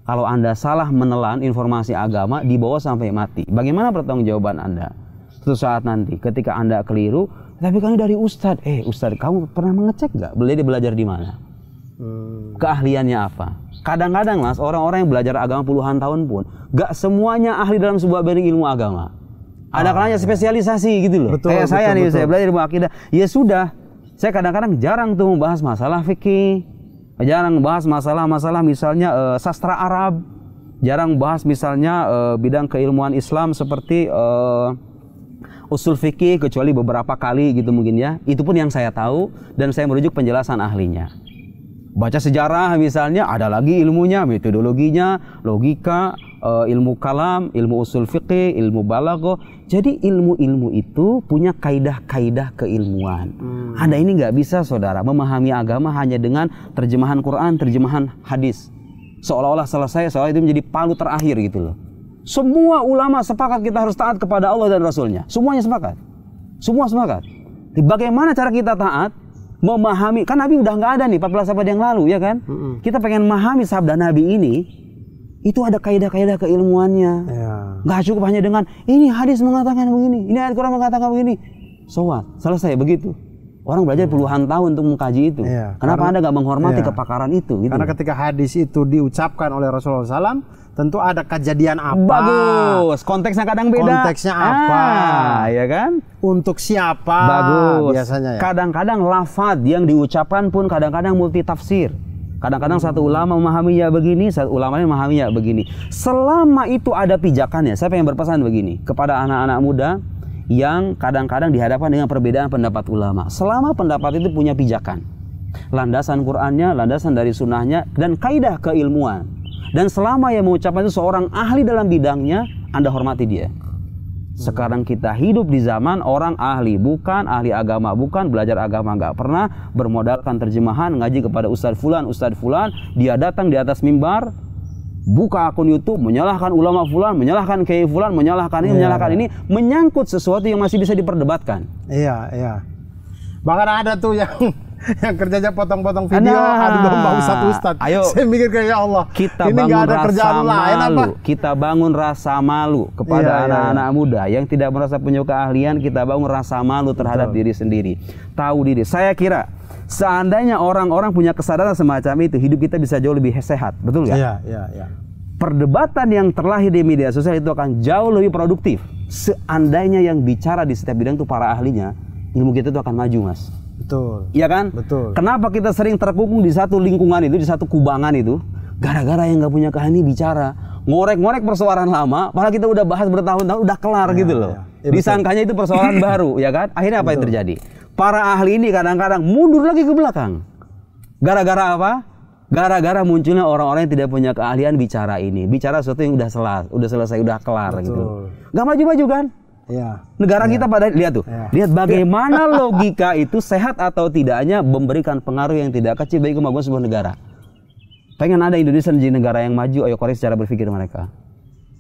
Kalau Anda salah menelan informasi agama, dibawa sampai mati. Bagaimana pertanggungjawaban Anda? Suatu saat nanti, ketika Anda keliru, tapi kan dari Ustadz, Ustadz kamu pernah mengecek nggak? Belajar di mana? Keahliannya apa? Kadang-kadang Mas, orang-orang yang belajar agama puluhan tahun pun, nggak semuanya ahli dalam sebuah bidang ilmu agama. Ada kalanya spesialisasi gitu loh. Kayak saya nih, saya belajar ilmu akidah. Ya sudah, saya kadang-kadang jarang tuh membahas masalah fikih, jarang membahas masalah-masalah misalnya sastra Arab, jarang membahas misalnya bidang keilmuan Islam seperti usul fikih, kecuali beberapa kali gitu mungkin ya. Itu pun yang saya tahu dan saya merujuk penjelasan ahlinya. Baca sejarah misalnya, ada lagi ilmunya, metodologinya, logika, ilmu kalam, ilmu usul fikih, ilmu balaghah. Jadi ilmu-ilmu itu punya kaidah-kaidah keilmuan. Anda ini nggak bisa saudara memahami agama hanya dengan terjemahan Quran, terjemahan hadis. Seolah-olah selesai, seolah itu menjadi palu terakhir gitu loh. Semua ulama sepakat kita harus taat kepada Allah dan Rasulnya. Semuanya sepakat. Semua sepakat. Bagaimana cara kita taat? memahami, kan Nabi udah nggak ada nih 14 abad yang lalu ya kan. Kita pengen memahami sabda Nabi ini, itu ada kaidah-kaidah keilmuannya. Nggak cukup hanya dengan ini hadis mengatakan begini, ini ayat Quran mengatakan begini. Selesai begitu. Orang belajar puluhan tahun untuk mengkaji itu. Kenapa Anda nggak menghormati kepakaran itu? Gitu. Karena ketika hadis itu diucapkan oleh Rasulullah SAW, tentu ada kejadian apa. Bagus. Konteksnya kadang beda. Konteksnya apa? Ya kan? Untuk siapa? Bagus. Biasanya ya. Kadang-kadang lafaz yang diucapkan pun kadang-kadang multi tafsir. Kadang-kadang satu ulama memahaminya begini, satu ulama lain memahaminya begini. Selama itu ada pijakannya, saya pengen berpesan begini kepada anak-anak muda yang kadang-kadang dihadapkan dengan perbedaan pendapat ulama. Selama pendapat itu punya pijakan, landasan Qur'annya, landasan dari sunnahnya, dan kaidah keilmuan. Dan selama yang mengucapkan itu seorang ahli dalam bidangnya, Anda hormati dia. Sekarang kita hidup di zaman orang ahli, bukan ahli agama, bukan belajar agama, nggak pernah bermodalkan terjemahan, ngaji kepada Ustadz Fulan, dia datang di atas mimbar, buka akun YouTube, menyalahkan ulama fulan, menyalahkan kiai fulan, menyalahkan ini, menyalahkan ini, menyangkut sesuatu yang masih bisa diperdebatkan. Iya. Bahkan ada tuh yang kerjanya potong-potong video, adu domba ustadz. Ayo, saya mikir kayak ya Allah, kita ini bangun nggak ada rasa kerjaan lain apa? malu. Kita bangun rasa malu kepada anak-anak muda yang tidak merasa punya keahlian. Kita bangun rasa malu terhadap diri sendiri. Tahu diri. Saya kira seandainya orang-orang punya kesadaran semacam itu, hidup kita bisa jauh lebih sehat, betul nggak? Iya. Perdebatan yang terlahir di media sosial itu akan jauh lebih produktif. Seandainya yang bicara di setiap bidang itu para ahlinya, ilmu kita itu akan maju, Mas. Betul. Iya kan? Betul. Kenapa kita sering terkungkung di satu lingkungan itu, di satu kubangan itu? Gara-gara yang nggak punya keahlian bicara, ngorek-ngorek persoalan lama, padahal kita udah bahas bertahun-tahun, udah kelar gitu loh. Disangkanya itu persoalan baru, ya kan? Akhirnya apa yang terjadi? Para ahli ini kadang-kadang mundur lagi ke belakang. Gara-gara apa? Gara-gara munculnya orang-orang yang tidak punya keahlian bicara ini, bicara sesuatu yang udah selesai, udah kelar. Betul. Gitu. Gak maju-maju kan? Iya. Negara kita pada lihat tuh, lihat bagaimana logika itu sehat atau tidaknya memberikan pengaruh yang tidak kecil bagi kemajuan sebuah negara. Pengen ada Indonesia menjadi negara yang maju, ayo koreksi cara berpikir mereka.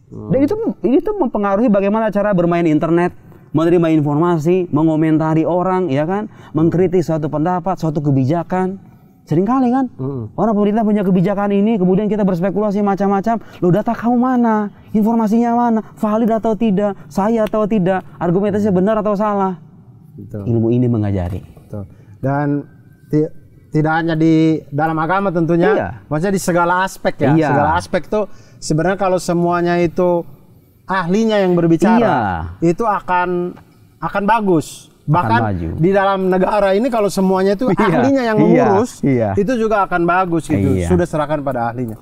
Dan itu mempengaruhi bagaimana cara bermain internet, menerima informasi, mengomentari orang, ya kan, mengkritik suatu pendapat, suatu kebijakan. Seringkali kan, orang pemerintah punya kebijakan ini, kemudian kita berspekulasi macam-macam. Lo data kamu mana? Informasinya mana? Valid atau tidak? Saya atau tidak? Argumentasinya benar atau salah? Betul. Ilmu ini mengajari. Betul. Dan tidak hanya di dalam agama tentunya, maksudnya di segala aspek ya. Segala aspek tuh sebenarnya kalau semuanya itu ahlinya yang berbicara, itu akan bagus. Bahkan di dalam negara ini kalau semuanya itu ahlinya yang mengurus, itu juga akan bagus gitu. Sudah serahkan pada ahlinya.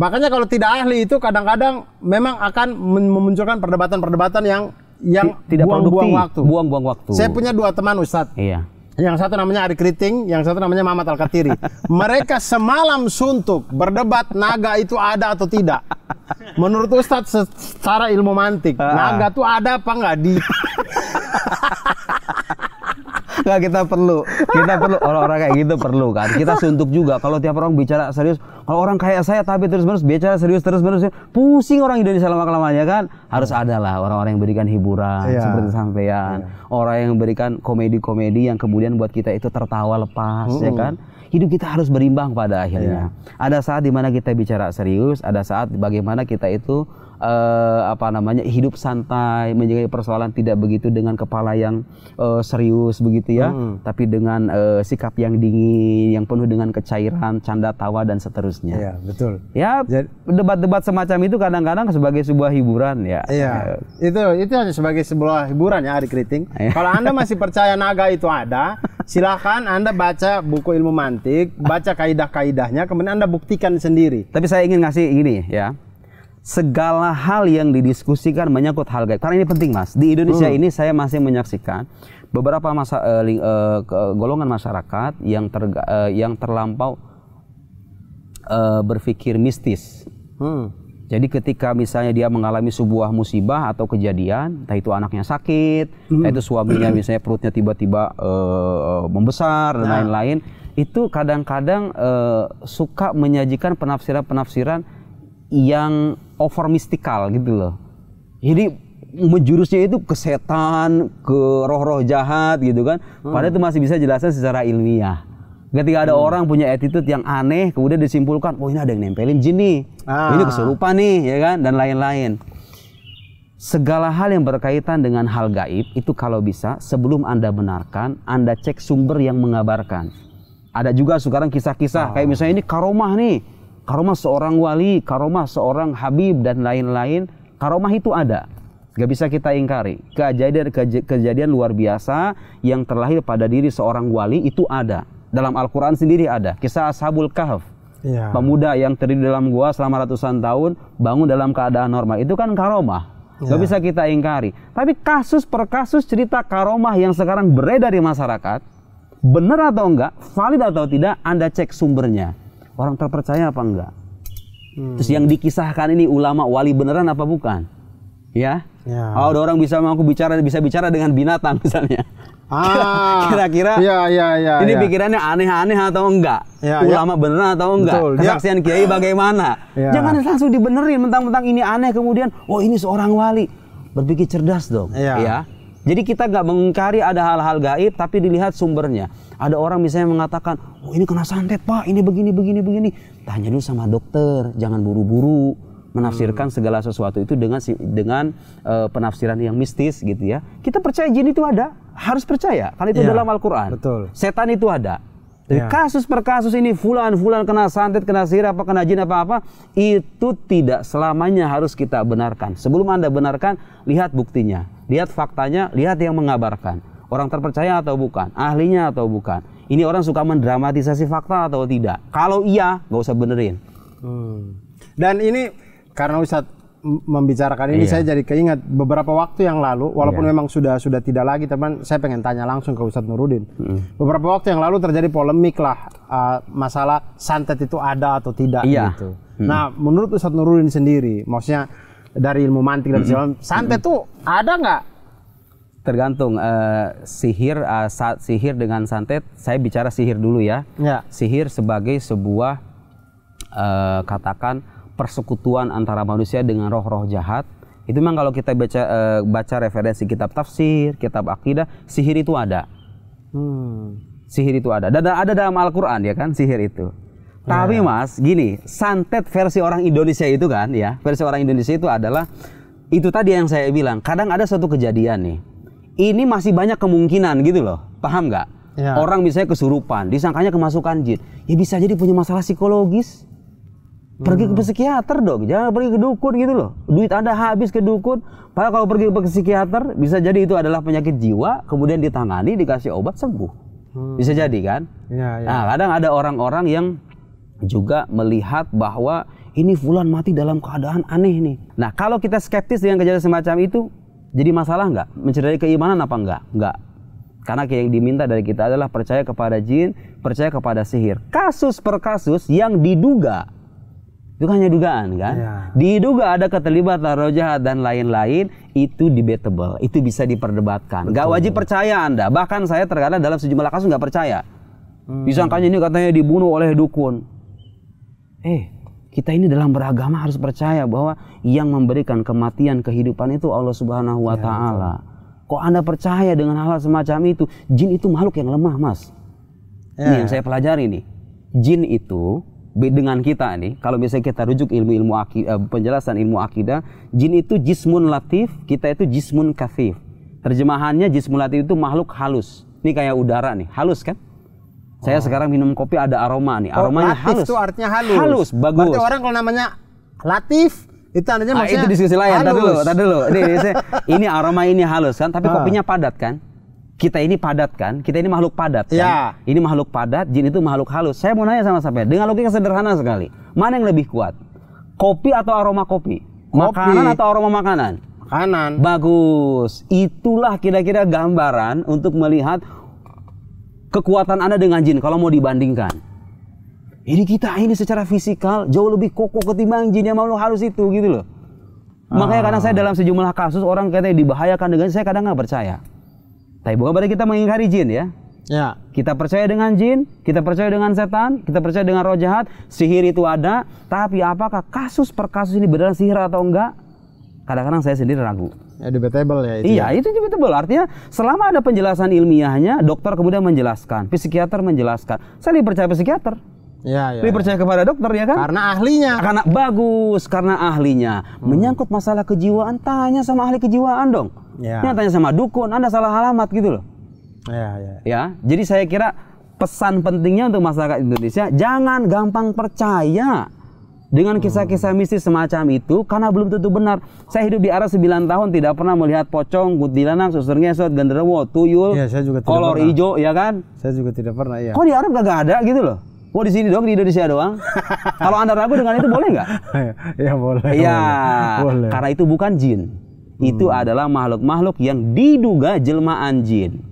Makanya kalau tidak ahli itu kadang-kadang memang akan memunculkan perdebatan-perdebatan yang tidak buang-buang waktu. Buang-buang waktu. Saya punya dua teman Ustadz. Yang satu namanya Ari Kriting, yang satu namanya Mamat Al-Katiri. Mereka semalam suntuk berdebat naga itu ada atau tidak. Menurut Ustadz secara ilmu mantik, naga itu ada apa enggak di Nggak, kita perlu orang-orang kayak gitu perlu kan. Kita suntuk juga kalau tiap orang bicara serius. Kalau orang kayak saya tapi terus-menerus bicara serius terus-menerus, pusing orang Indonesia lama-lamanya kan. Harus ada lah orang-orang yang berikan hiburan seperti sampean, orang yang memberikan komedi-komedi yang kemudian buat kita itu tertawa lepas, ya kan. Hidup kita harus berimbang pada akhirnya. Ada saat dimana kita bicara serius, ada saat bagaimana kita itu hidup santai, menjaga persoalan tidak begitu dengan kepala yang serius begitu ya, tapi dengan sikap yang dingin, yang penuh dengan kecairan, canda tawa dan seterusnya. Iya, betul. Ya, debat-debat semacam itu kadang-kadang sebagai sebuah hiburan ya. Iya. Itu hanya sebagai sebuah hiburan ya, Ari Kriting. Kalau Anda masih percaya naga itu ada, silahkan Anda baca buku ilmu mantik, baca kaidah-kaidahnya, kemudian Anda buktikan sendiri. Tapi saya ingin ngasih ini ya. Segala hal yang didiskusikan menyangkut hal gaib. Karena ini penting, Mas. Di Indonesia ini saya masih menyaksikan beberapa golongan masyarakat yang terlampau berpikir mistis. Jadi ketika misalnya dia mengalami sebuah musibah atau kejadian, entah itu anaknya sakit, entah itu suaminya misalnya perutnya tiba-tiba membesar dan lain-lain, itu kadang-kadang suka menyajikan penafsiran-penafsiran yang over mistikal gitu loh. Jadi menjurusnya itu ke setan, ke roh-roh jahat gitu kan. Padahal itu masih bisa jelaskan secara ilmiah. Ketika ada orang punya attitude yang aneh, kemudian disimpulkan, oh ini ada yang nempelin jin nih, ini kesurupan nih, ya kan, dan lain-lain. Segala hal yang berkaitan dengan hal gaib itu kalau bisa sebelum Anda benarkan, Anda cek sumber yang mengabarkan. Ada juga sekarang kisah-kisah kayak misalnya ini karomah nih, karomah seorang wali, karomah seorang habib dan lain-lain. Karomah itu ada, gak bisa kita ingkari. Kejadian luar biasa yang terlahir pada diri seorang wali itu ada. Dalam Al-Quran sendiri ada. Kisah Ashabul Kahf, pemuda yang terdiri dalam gua selama ratusan tahun, bangun dalam keadaan normal. Itu kan karomah. Gak bisa kita ingkari. Tapi kasus per kasus cerita karomah yang sekarang beredar di masyarakat, benar atau enggak, valid atau tidak, Anda cek sumbernya. Orang terpercaya apa enggak? Terus yang dikisahkan ini ulama wali beneran apa bukan? Ya? Oh, ada orang bisa bicara dengan binatang misalnya. Kira-kira ini pikirannya aneh-aneh atau enggak? Ulama beneran atau enggak? Betul, kesaksian kiai bagaimana? Jangan langsung dibenerin mentang-mentang ini aneh kemudian oh ini seorang wali. Berpikir cerdas dong. Ya. Jadi kita nggak mengingkari ada hal-hal gaib tapi dilihat sumbernya. Ada orang misalnya mengatakan, oh ini kena santet pak, ini begini. Tanya dulu sama dokter, jangan buru-buru menafsirkan segala sesuatu itu dengan penafsiran yang mistis gitu ya. Kita percaya jin itu ada, harus percaya karena itu dalam Al-Quran. Betul. Setan itu ada. Jadi kasus per kasus ini fulan kena santet, kena sihir, apa kena jin apa itu tidak selamanya harus kita benarkan. Sebelum Anda benarkan, lihat buktinya, lihat faktanya, lihat yang mengabarkan. Orang terpercaya atau bukan, ahlinya atau bukan. Ini orang suka mendramatisasi fakta atau tidak. Kalau iya, nggak usah benerin. Dan ini karena Ustadz membicarakan ini, saya jadi keingat beberapa waktu yang lalu, walaupun memang sudah tidak lagi, teman, saya pengen tanya langsung ke Ustadz Nurudin. Beberapa waktu yang lalu terjadi polemik lah masalah santet itu ada atau tidak gitu. Nah, menurut Ustadz Nurudin sendiri, maksudnya dari ilmu mantik dan segala santet itu ada nggak? Tergantung sihir dengan santet. Saya bicara sihir dulu ya. Sihir sebagai sebuah katakan persekutuan antara manusia dengan roh-roh jahat. Itu memang kalau kita baca referensi kitab tafsir, kitab akidah, sihir itu ada. Sihir itu ada. Dan ada dalam Al-Quran ya kan sihir itu. Tapi Mas, gini, santet versi orang Indonesia itu kan ya, versi orang Indonesia itu adalah itu tadi yang saya bilang. Kadang ada suatu kejadian nih. Ini masih banyak kemungkinan gitu loh. Paham nggak? Orang misalnya kesurupan, disangkanya kemasukan jin. Ya bisa jadi punya masalah psikologis. Pergi ke psikiater dong, jangan pergi ke dukun gitu loh. Duit Anda habis ke dukun. Padahal kalau pergi ke psikiater, bisa jadi itu adalah penyakit jiwa, kemudian ditangani, dikasih obat, sembuh. Bisa jadi kan? Nah, kadang ada orang-orang yang juga melihat bahwa ini fulan mati dalam keadaan aneh nih. Nah, kalau kita skeptis dengan kejadian semacam itu, jadi masalah nggak? Mencederai keimanan apa enggak? Enggak. Karena yang diminta dari kita adalah percaya kepada jin, percaya kepada sihir. Kasus per kasus yang diduga, itu hanya dugaan kan? Diduga ada keterlibatan roh jahat dan lain-lain, itu debatable, itu bisa diperdebatkan. Gak wajib percaya Anda. Bahkan saya terkadang dalam sejumlah kasus nggak percaya. Disangkanya ini katanya dibunuh oleh dukun. Kita ini dalam beragama harus percaya bahwa yang memberikan kematian kehidupan itu Allah Subhanahu wa Ta'ala. Kok Anda percaya dengan hal semacam itu? Jin itu makhluk yang lemah, Mas. Ini yang saya pelajari nih. Jin itu dengan kita nih, kalau misalnya kita rujuk ilmu penjelasan ilmu akidah, jin itu jismun latif, kita itu jismun kafif. Terjemahannya jismun latif itu makhluk halus. Ini kayak udara nih, halus kan? Saya sekarang minum kopi ada aroma nih, aromanya halus. Latif itu artinya halus. Halus, bagus. Berarti orang kalau namanya latif, itu artinya maksudnya itu diskusi lain. Tar dulu. Ini aroma ini halus kan, tapi kopinya padat kan? Kita ini padat kan? Kita ini makhluk padat kan? Ini makhluk padat, jin itu makhluk halus. Saya mau nanya sama sampean, dengan logika sederhana sekali. Mana yang lebih kuat? Kopi atau aroma kopi? Makanan atau aroma makanan? Makanan. Bagus. Itulah kira-kira gambaran untuk melihat kekuatan Anda dengan jin kalau mau dibandingkan. Ini kita ini secara fisikal jauh lebih kokoh ketimbang jin yang makhluk halus itu gitu loh. Makanya kadang saya dalam sejumlah kasus orang katanya dibahayakan dengan saya kadang nggak percaya. Tapi bukan berarti kita mengingkari jin ya. Kita percaya dengan jin, kita percaya dengan setan, kita percaya dengan roh jahat, sihir itu ada. Tapi apakah kasus per kasus ini beneran sihir atau enggak? Kadang-kadang saya sendiri ragu. Debatable ya itu. Iya, itu debatable. Artinya selama ada penjelasan ilmiahnya, dokter kemudian menjelaskan, psikiater menjelaskan. Saya lebih percaya psikiater. Ya. Lebih percaya kepada dokter ya kan? Karena ahlinya. Karena bagus, karena ahlinya. Menyangkut masalah kejiwaan, tanya sama ahli kejiwaan dong. Ya. Jangan tanya sama dukun, Anda salah alamat gitu loh. Ya, jadi saya kira pesan pentingnya untuk masyarakat Indonesia, jangan gampang percaya dengan kisah-kisah mistis semacam itu karena belum tentu benar. Saya hidup di Arab 9 tahun tidak pernah melihat pocong, kuntilanak, susur ngesot, genderuwo, tuyul, ya, saya juga kolor tidak hijau, ya kan? Saya juga tidak pernah, ya. Kok di Arab gak ada gitu loh? Oh di sini dong, di Indonesia doang. Kalau Anda ragu dengan itu boleh nggak? Ya boleh. Iya, boleh. karena itu bukan jin. Itu adalah makhluk-makhluk yang diduga jelmaan jin.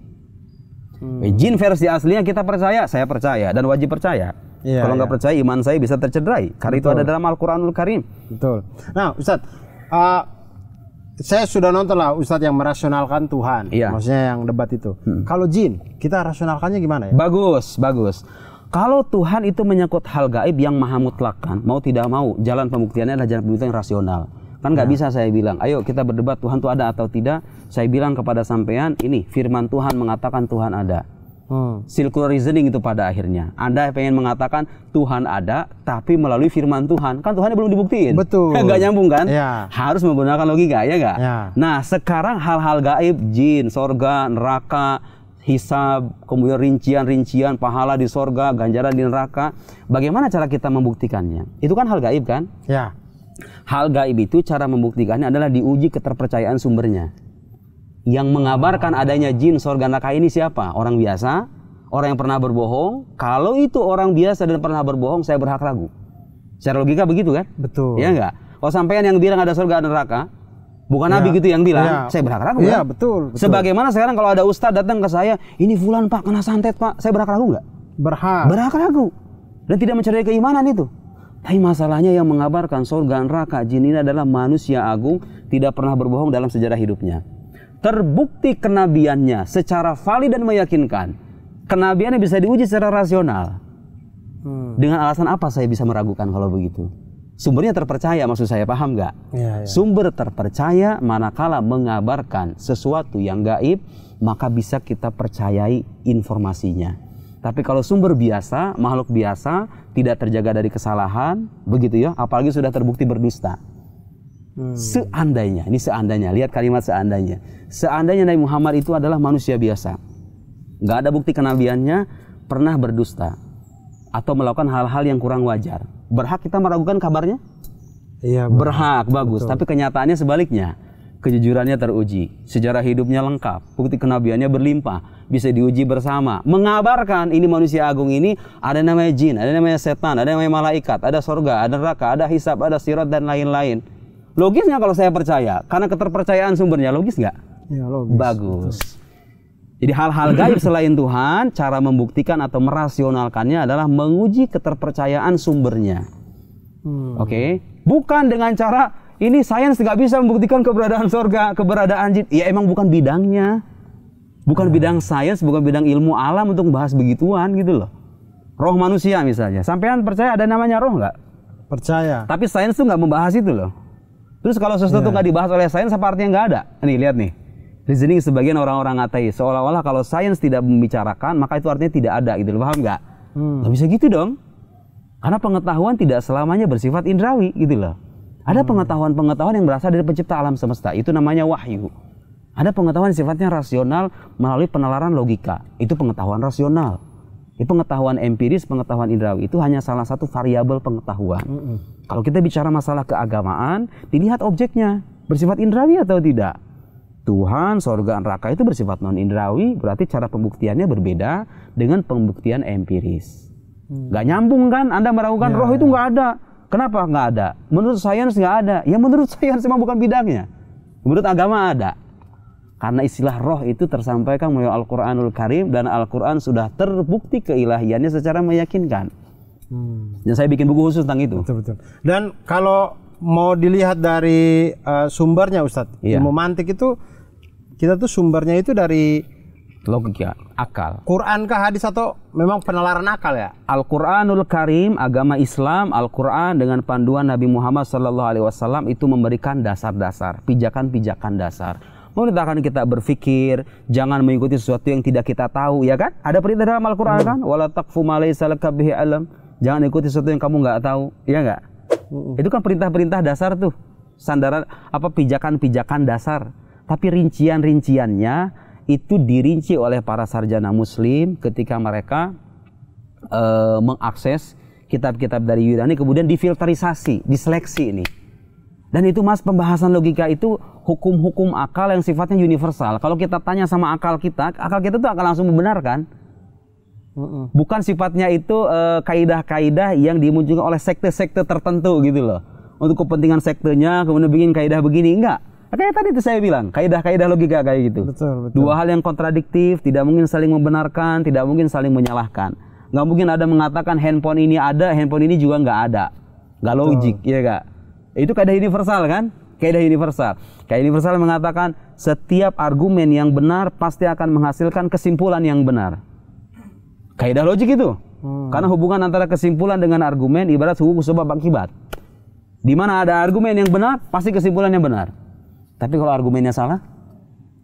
Jin versi aslinya kita percaya, saya percaya dan wajib percaya. Ya, kalau nggak percaya iman saya bisa tercederai. Karena itu ada dalam Al-Quranul Karim. Betul. Nah Ustadz, saya sudah nonton lah Ustadz yang merasionalkan Tuhan. Iya. Maksudnya yang debat itu. Kalau jin, kita rasionalkannya gimana ya? Bagus. Kalau Tuhan itu menyangkut hal gaib yang maha mutlak kan, mau tidak mau, jalan pembuktiannya adalah jalan pembuktian yang rasional. Kan nggak bisa saya bilang, ayo kita berdebat Tuhan itu ada atau tidak. Saya bilang kepada sampean, ini firman Tuhan mengatakan Tuhan ada. Circular reasoning itu pada akhirnya. Anda pengen mengatakan Tuhan ada, tapi melalui firman Tuhan. Kan Tuhannya belum dibuktiin. Betul. Nggak nyambung kan? Ya. Harus menggunakan logika, ya nggak? Ya. Nah, sekarang hal-hal gaib, jin, sorga, neraka, hisab, kemudian rincian-rincian, pahala di sorga, ganjaran di neraka. Bagaimana cara kita membuktikannya? Itu kan hal gaib kan? Ya. Hal gaib itu cara membuktikannya adalah diuji keterpercayaan sumbernya. Yang mengabarkan adanya jin, sorga, neraka ini siapa? Orang biasa? Orang yang pernah berbohong? Kalau itu orang biasa dan pernah berbohong, saya berhak ragu. Secara logika begitu kan? Betul. Iya enggak? Kalau sampean yang bilang ada sorga dan neraka, bukan Nabi gitu yang bilang, saya berhak ragu Iya, kan? betul. Sebagaimana sekarang kalau ada ustadz datang ke saya, ini fulan pak kena santet pak, saya berhak ragu nggak? Berhak ragu. Dan tidak mencederai keimanan itu. Tapi masalahnya yang mengabarkan surga neraka jin ini adalah manusia agung, tidak pernah berbohong dalam sejarah hidupnya. Terbukti kenabiannya secara valid dan meyakinkan. Kenabiannya bisa diuji secara rasional. Dengan alasan apa saya bisa meragukan kalau begitu? Sumbernya terpercaya, maksud saya, paham nggak? Ya. Sumber terpercaya manakala mengabarkan sesuatu yang gaib, maka bisa kita percayai informasinya. Tapi kalau sumber biasa, makhluk biasa, tidak terjaga dari kesalahan, begitu ya, apalagi sudah terbukti berdusta. Seandainya, ini seandainya, lihat kalimat seandainya. Seandainya Nabi Muhammad itu adalah manusia biasa, nggak ada bukti kenabiannya, pernah berdusta, atau melakukan hal-hal yang kurang wajar. Berhak kita meragukan kabarnya? Iya, berhak, bagus. Betul. Tapi kenyataannya sebaliknya. Kejujurannya teruji, sejarah hidupnya lengkap, bukti kenabiannya berlimpah, bisa diuji bersama. Mengabarkan ini manusia agung ini ada namanya jin, ada namanya setan, ada namanya malaikat, ada surga, ada neraka, ada hisab, ada sirat dan lain-lain. Logisnya kalau saya percaya, karena keterpercayaan sumbernya, logis nggak? Ya, logis. Bagus. Jadi hal-hal gaib selain Tuhan, cara membuktikan atau merasionalkannya adalah menguji keterpercayaan sumbernya. Oke? Bukan dengan cara ini sains nggak bisa membuktikan keberadaan surga, keberadaan jin. Ya emang bukan bidangnya. Bukan bidang sains, bukan bidang ilmu alam untuk bahas begituan gitu loh. Roh manusia misalnya. Sampean percaya ada namanya roh nggak? Percaya. Tapi sains tuh nggak membahas itu loh. Terus kalau sesuatu nggak dibahas oleh sains, apa artinya nggak ada? Nih lihat nih. Reasoning sebagian orang-orang ateis. Seolah-olah kalau sains tidak membicarakan, maka itu artinya tidak ada gitu loh. Paham nggak? Nggak bisa gitu dong. Karena pengetahuan tidak selamanya bersifat indrawi gitu loh. Ada pengetahuan-pengetahuan yang berasal dari pencipta alam semesta. Itu namanya wahyu. Ada pengetahuan yang sifatnya rasional melalui penalaran logika. Itu pengetahuan rasional. Itu pengetahuan empiris, pengetahuan indrawi. Itu hanya salah satu variabel pengetahuan. Kalau kita bicara masalah keagamaan, dilihat objeknya. Bersifat indrawi atau tidak? Tuhan, surga, neraka itu bersifat non-indrawi. Berarti cara pembuktiannya berbeda dengan pembuktian empiris. Gak nyambung kan? Anda meragukan roh itu nggak ada. Kenapa nggak ada? Menurut sains nggak ada. Ya menurut sains memang bukan bidangnya. Menurut agama ada. Karena istilah roh itu tersampaikan melalui Al-Quranul Karim dan Al-Quran sudah terbukti keilahiannya secara meyakinkan. Dan saya bikin buku khusus tentang itu. Betul. Dan kalau mau dilihat dari sumbernya Ustadz, ilmu mantik itu kita tuh sumbernya itu dari logika, akal. Quran kah hadis atau memang penalaran akal ya? Al-Quranul Karim, agama Islam, Al-Quran dengan panduan Nabi Muhammad SAW itu memberikan dasar-dasar, pijakan-pijakan dasar. Memerintahkan kita berpikir, jangan mengikuti sesuatu yang tidak kita tahu, ya kan? Ada perintah dalam Al-Quran kan? Wala taqfu ma laysa laka bihi ilm. Jangan ikuti sesuatu yang kamu nggak tahu, ya nggak? Itu kan perintah-perintah dasar tuh, sandaran apa pijakan-pijakan dasar. Tapi rincian-rinciannya itu dirinci oleh para sarjana muslim ketika mereka mengakses kitab-kitab dari Yunani, kemudian difilterisasi, diseleksi ini. Dan itu Mas, pembahasan logika itu hukum-hukum akal yang sifatnya universal. Kalau kita tanya sama akal kita tuh akan langsung membenarkan. Bukan sifatnya itu kaidah-kaidah yang dimunculkan oleh sekte-sekte tertentu gitu loh. Untuk kepentingan sektenya kemudian bikin kaidah begini, enggak. Kayak tadi itu saya bilang, kaidah-kaidah logika kayak gitu. Betul. Dua hal yang kontradiktif, tidak mungkin saling membenarkan, tidak mungkin saling menyalahkan. Nggak mungkin ada mengatakan handphone ini ada, handphone ini juga nggak ada. Nggak logik, ya nggak? Itu kaidah universal kan? Kaidah universal. Kaidah universal mengatakan setiap argumen yang benar pasti akan menghasilkan kesimpulan yang benar. Kaidah logik itu. Karena hubungan antara kesimpulan dengan argumen ibarat hukum sebab akibat. Di mana ada argumen yang benar, pasti kesimpulannya benar. Tapi kalau argumennya salah,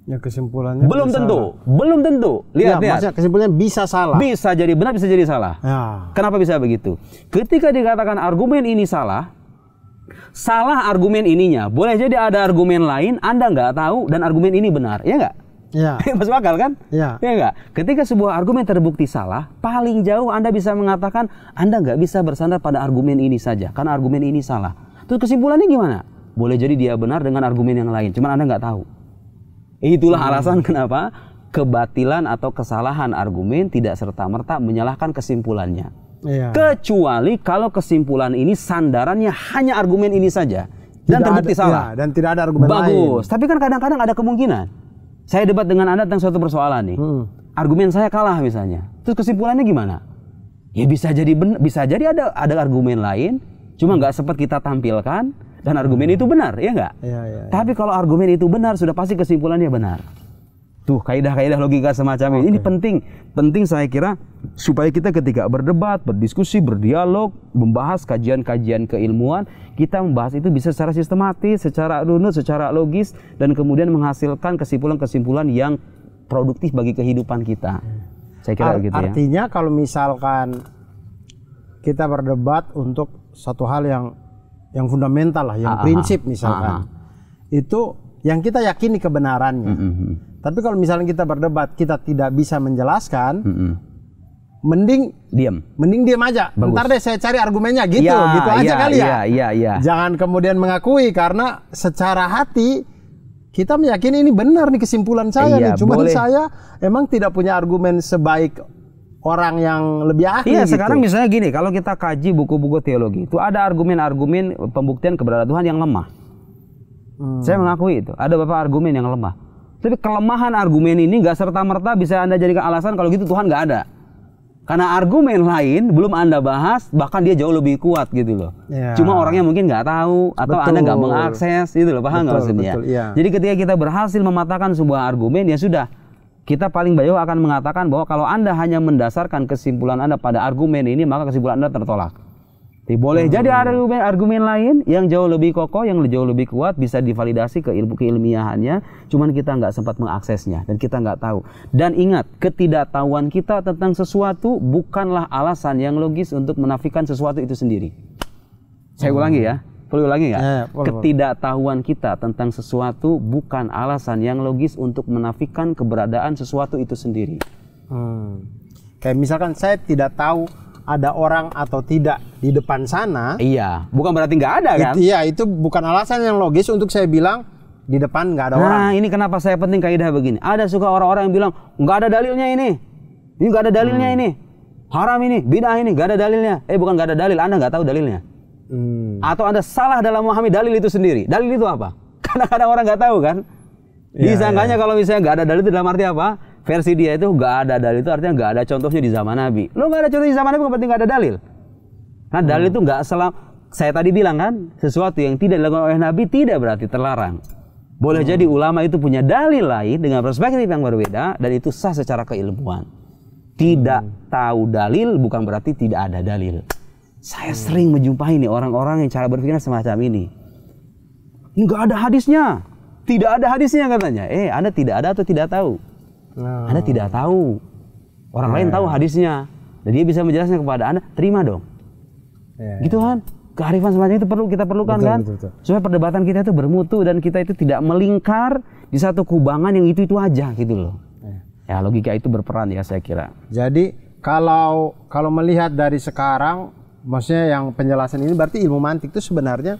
ya kesimpulannya belum tentu, belum tentu. Lihat, lihat. Maksudnya kesimpulannya bisa salah. Bisa jadi benar, bisa jadi salah. Ya. Kenapa bisa begitu? Ketika dikatakan argumen ini salah, salah argumen ininya. Boleh jadi ada argumen lain, Anda nggak tahu, dan argumen ini benar, ya nggak? Ya. Masuk akal kan? Ya. Ya nggak? Ketika sebuah argumen terbukti salah, paling jauh Anda bisa mengatakan Anda nggak bisa bersandar pada argumen ini saja, karena argumen ini salah. Terus kesimpulannya gimana? Boleh jadi dia benar dengan argumen yang lain, cuman Anda nggak tahu. Itulah alasan kenapa kebatilan atau kesalahan argumen tidak serta-merta menyalahkan kesimpulannya. Iya. Kecuali kalau kesimpulan ini sandarannya hanya argumen ini saja dan terbukti salah. Ya, dan tidak ada argumen lain. Bagus. Tapi kan kadang-kadang ada kemungkinan. Saya debat dengan Anda tentang suatu persoalan nih. Argumen saya kalah misalnya. Terus kesimpulannya gimana? Ya bisa jadi ada argumen lain, cuma nggak sempat kita tampilkan. Dan argumen itu benar, ya nggak? Ya. Tapi kalau argumen itu benar, sudah pasti kesimpulannya benar. Tuh, kaidah-kaidah logika semacam ini. Ini penting saya kira supaya kita ketika berdebat, berdiskusi, berdialog, membahas kajian-kajian keilmuan, kita membahas itu bisa secara sistematis, secara runut, secara logis, dan kemudian menghasilkan kesimpulan-kesimpulan yang produktif bagi kehidupan kita. Saya kira gitu ya. Artinya kalau misalkan kita berdebat untuk satu hal yang fundamental lah, yang prinsip misalkan, itu yang kita yakini kebenarannya. Tapi kalau misalnya kita berdebat, kita tidak bisa menjelaskan, mending diam aja. Bagus. Ntar deh saya cari argumennya gitu, gitu aja kali ya. Iya. Jangan kemudian mengakui karena secara hati kita meyakini ini benar nih kesimpulan saya nih. Cuma saya emang tidak punya argumen sebaik orang yang lebih ahli. Iya, gitu. sekarang misalnya gini, kalau kita kaji buku-buku teologi, itu ada argumen-argumen pembuktian keberadaan Tuhan yang lemah. Saya mengakui itu, ada beberapa argumen yang lemah. Tapi kelemahan argumen ini nggak serta-merta bisa Anda jadikan alasan kalau gitu Tuhan nggak ada. Karena argumen lain belum Anda bahas, bahkan dia jauh lebih kuat gitu loh. Ya. Cuma orangnya mungkin nggak tahu, atau Anda nggak mengakses, gitu loh, paham nggak maksudnya? Iya. Jadi ketika kita berhasil mematahkan sebuah argumen, ya sudah. Kita paling banyak akan mengatakan bahwa kalau Anda hanya mendasarkan kesimpulan Anda pada argumen ini, maka kesimpulan Anda tertolak. Jadi boleh jadi ada argumen lain yang jauh lebih kokoh, yang jauh lebih kuat, bisa divalidasi keilmiahannya, cuman kita nggak sempat mengaksesnya dan kita nggak tahu. Dan ingat, ketidaktahuan kita tentang sesuatu bukanlah alasan yang logis untuk menafikan sesuatu itu sendiri. Saya ulangi ya. Perlu ulangi nggak? Ketidaktahuan kita tentang sesuatu bukan alasan yang logis untuk menafikan keberadaan sesuatu itu sendiri. Kayak misalkan saya tidak tahu ada orang atau tidak di depan sana. Iya, bukan berarti nggak ada kan? Iya, itu bukan alasan yang logis untuk saya bilang di depan nggak ada orang. Nah, ini kenapa saya penting kaidah begini. Ada suka orang-orang yang bilang nggak ada dalilnya ini nggak ada dalilnya ini, haram ini, bid'ah ini, nggak ada dalilnya. Bukan nggak ada dalil, Anda nggak tahu dalilnya. Atau Anda salah dalam memahami dalil itu sendiri. Dalil itu apa? Karena kadang orang nggak tahu kan. Disangkanya kalau misalnya nggak ada dalil itu dalam arti apa? Versi dia itu nggak ada dalil itu artinya nggak ada contohnya di zaman Nabi. Lo nggak ada contoh di zaman Nabi, berarti nggak ada dalil. Nah, dalil itu nggak saya tadi bilang kan, sesuatu yang tidak dilakukan oleh Nabi tidak berarti terlarang. Boleh jadi ulama itu punya dalil lain dengan perspektif yang berbeda dan itu sah secara keilmuan. Tidak tahu dalil bukan berarti tidak ada dalil. Saya sering menjumpai nih orang-orang yang cara berpikir semacam ini. Nggak ada hadisnya. Tidak ada hadisnya katanya. Anda tidak ada atau tidak tahu? Anda tidak tahu. Orang lain tahu hadisnya. Dan dia bisa menjelaskan kepada Anda, terima dong. Gitu kan? Kearifan semacam itu perlu kita perlukan, betul, kan? Betul. Supaya perdebatan kita itu bermutu dan kita itu tidak melingkar di satu kubangan yang itu aja gitu loh. Ya logika itu berperan ya saya kira. Jadi kalau melihat dari sekarang, maksudnya yang penjelasan ini berarti ilmu mantik itu sebenarnya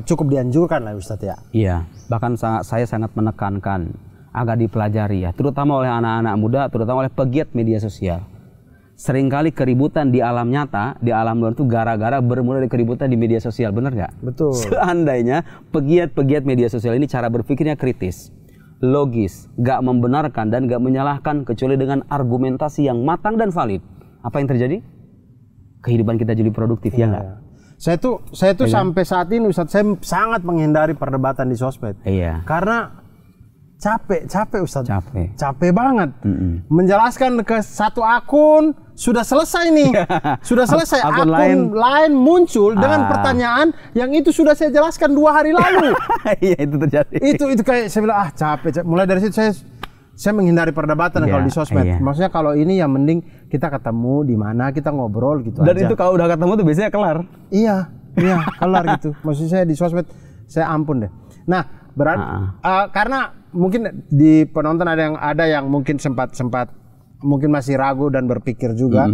cukup dianjurkan lah Ustadz ya? Iya, bahkan saya sangat menekankan agar dipelajari ya, terutama oleh anak-anak muda, terutama oleh pegiat media sosial. Seringkali keributan di alam nyata, di alam luar itu gara-gara bermula dari keributan di media sosial, benar nggak? Betul. Seandainya pegiat-pegiat media sosial ini cara berpikirnya kritis, logis, nggak membenarkan dan nggak menyalahkan kecuali dengan argumentasi yang matang dan valid, apa yang terjadi? Kehidupan kita jadi produktif, ya nggak? Saya tuh sampai saat ini Ustadz, saya sangat menghindari perdebatan di sosmed. Iya. Karena capek Ustadz. Capek banget. Menjelaskan ke satu akun sudah selesai nih. Sudah selesai. Akun lain muncul dengan pertanyaan yang itu sudah saya jelaskan 2 hari lalu. Iya, itu terjadi. Itu kayak saya bilang capek. Mulai dari situ saya menghindari perdebatan kalau di sosmed. Maksudnya kalau ini ya mending kita ketemu di mana, kita ngobrol gitu dan aja. Dan itu kalau udah ketemu tuh biasanya kelar. Iya, kelar gitu. Maksudnya saya di sosmed saya ampun deh. Nah, berarti karena mungkin di penonton ada yang mungkin sempat mungkin masih ragu dan berpikir juga.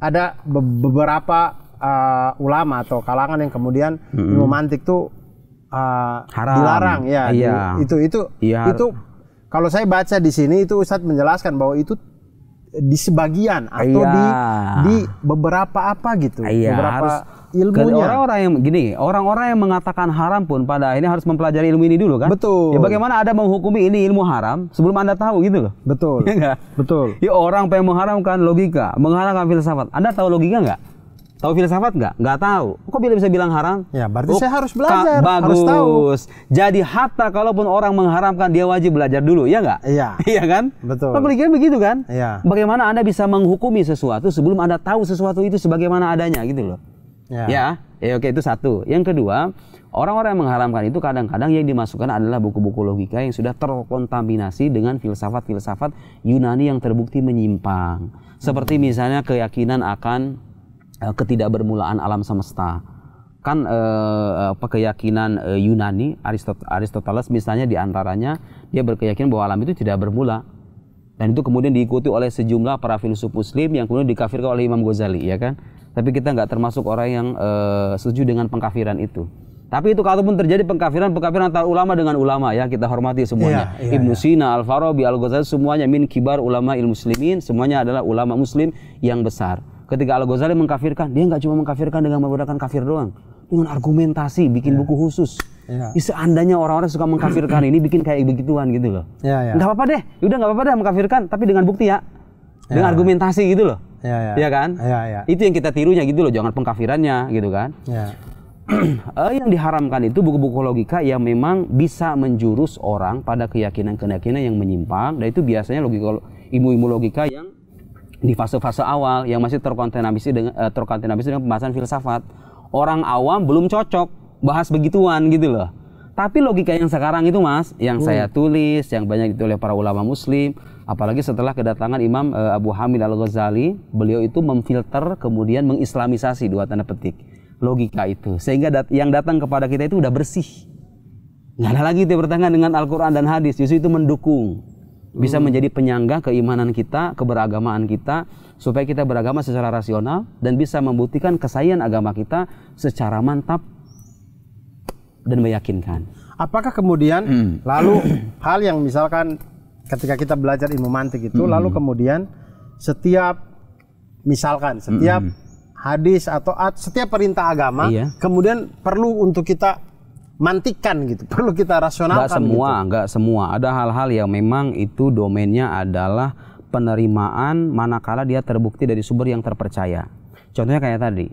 Ada beberapa ulama atau kalangan yang kemudian ilmu mantik tuh haram, dilarang ya. Itu kalau saya baca di sini itu Ustadz menjelaskan bahwa itu di sebagian atau di beberapa apa gitu, beberapa ilmunya. Orang-orang yang mengatakan haram pun pada akhirnya harus mempelajari ilmu ini dulu kan? Betul. Ya bagaimana Anda menghukumi ini ilmu haram sebelum Anda tahu gitu loh? Betul. Ya betul. Ya orang pengen mengharamkan logika, mengharamkan filsafat. Anda tahu logika nggak? Tahu filsafat nggak? Nggak tahu. Kok bisa bilang haram? Ya berarti saya harus belajar, bagus. Harus tahu. Jadi hatta kalaupun orang mengharamkan dia wajib belajar dulu, ya nggak? Iya. Iya kan? Betul. Logikanya begitu kan? Iya. Bagaimana Anda bisa menghukumi sesuatu sebelum Anda tahu sesuatu itu sebagaimana adanya gitu loh? Ya, oke itu satu. Yang kedua, orang-orang yang mengharamkan itu kadang-kadang yang dimasukkan adalah buku-buku logika yang sudah terkontaminasi dengan filsafat-filsafat Yunani yang terbukti menyimpang. Seperti misalnya keyakinan akan ketidakbermulaan alam semesta. Kan keyakinan Yunani, Aristoteles misalnya diantaranya dia berkeyakinan bahwa alam itu tidak bermula. Dan itu kemudian diikuti oleh sejumlah para filsuf muslim yang kemudian dikafirkan oleh Imam Ghazali, ya kan? Tapi kita nggak termasuk orang yang setuju dengan pengkafiran itu. Tapi itu kalaupun terjadi pengkafiran antara ulama dengan ulama, ya kita hormati semuanya. Ibnu Sina, Al-Farabi, Al-Ghazali semuanya min kibar ulama muslimin, semuanya adalah ulama muslim yang besar. Ketika Al-Ghazali mengkafirkan, dia nggak cuma mengkafirkan dengan menggunakan kafir doang, dengan argumentasi, bikin buku khusus. Seandainya orang-orang suka mengkafirkan ini bikin kayak begituan gitu loh. Nggak apa-apa deh, udah nggak apa-apa deh mengkafirkan, tapi dengan bukti ya, dengan argumentasi gitu loh. Iya kan? Itu yang kita tirunya gitu loh, jangan pengkafirannya gitu kan. Yang diharamkan itu buku-buku logika yang memang bisa menjurus orang pada keyakinan-keyakinan yang menyimpang, dan itu biasanya ilmu-ilmu logika yang di fase-fase awal yang masih terkontaminasi dengan pembahasan filsafat. Orang awam belum cocok bahas begituan gitu loh. Tapi logika yang sekarang itu Mas, yang saya tulis, yang banyak ditulis oleh para ulama muslim, apalagi setelah kedatangan Imam Abu Hamid Al-Ghazali, beliau itu memfilter kemudian mengislamisasi 2 tanda petik logika itu, sehingga yang datang kepada kita itu udah bersih. Nggak ada lagi itu bertentangan dengan Al-Quran dan hadis, justru itu mendukung. Bisa menjadi penyangga keimanan kita, keberagamaan kita, supaya kita beragama secara rasional dan bisa membuktikan kesahihan agama kita secara mantap dan meyakinkan. Apakah kemudian lalu hal yang misalkan ketika kita belajar ilmu mantik itu lalu kemudian setiap hadis atau setiap perintah agama kemudian perlu untuk kita mantikan gitu, perlu kita rasionalkan? Nggak semua. Ada hal-hal yang memang itu domainnya adalah penerimaan manakala dia terbukti dari sumber yang terpercaya. Contohnya kayak tadi,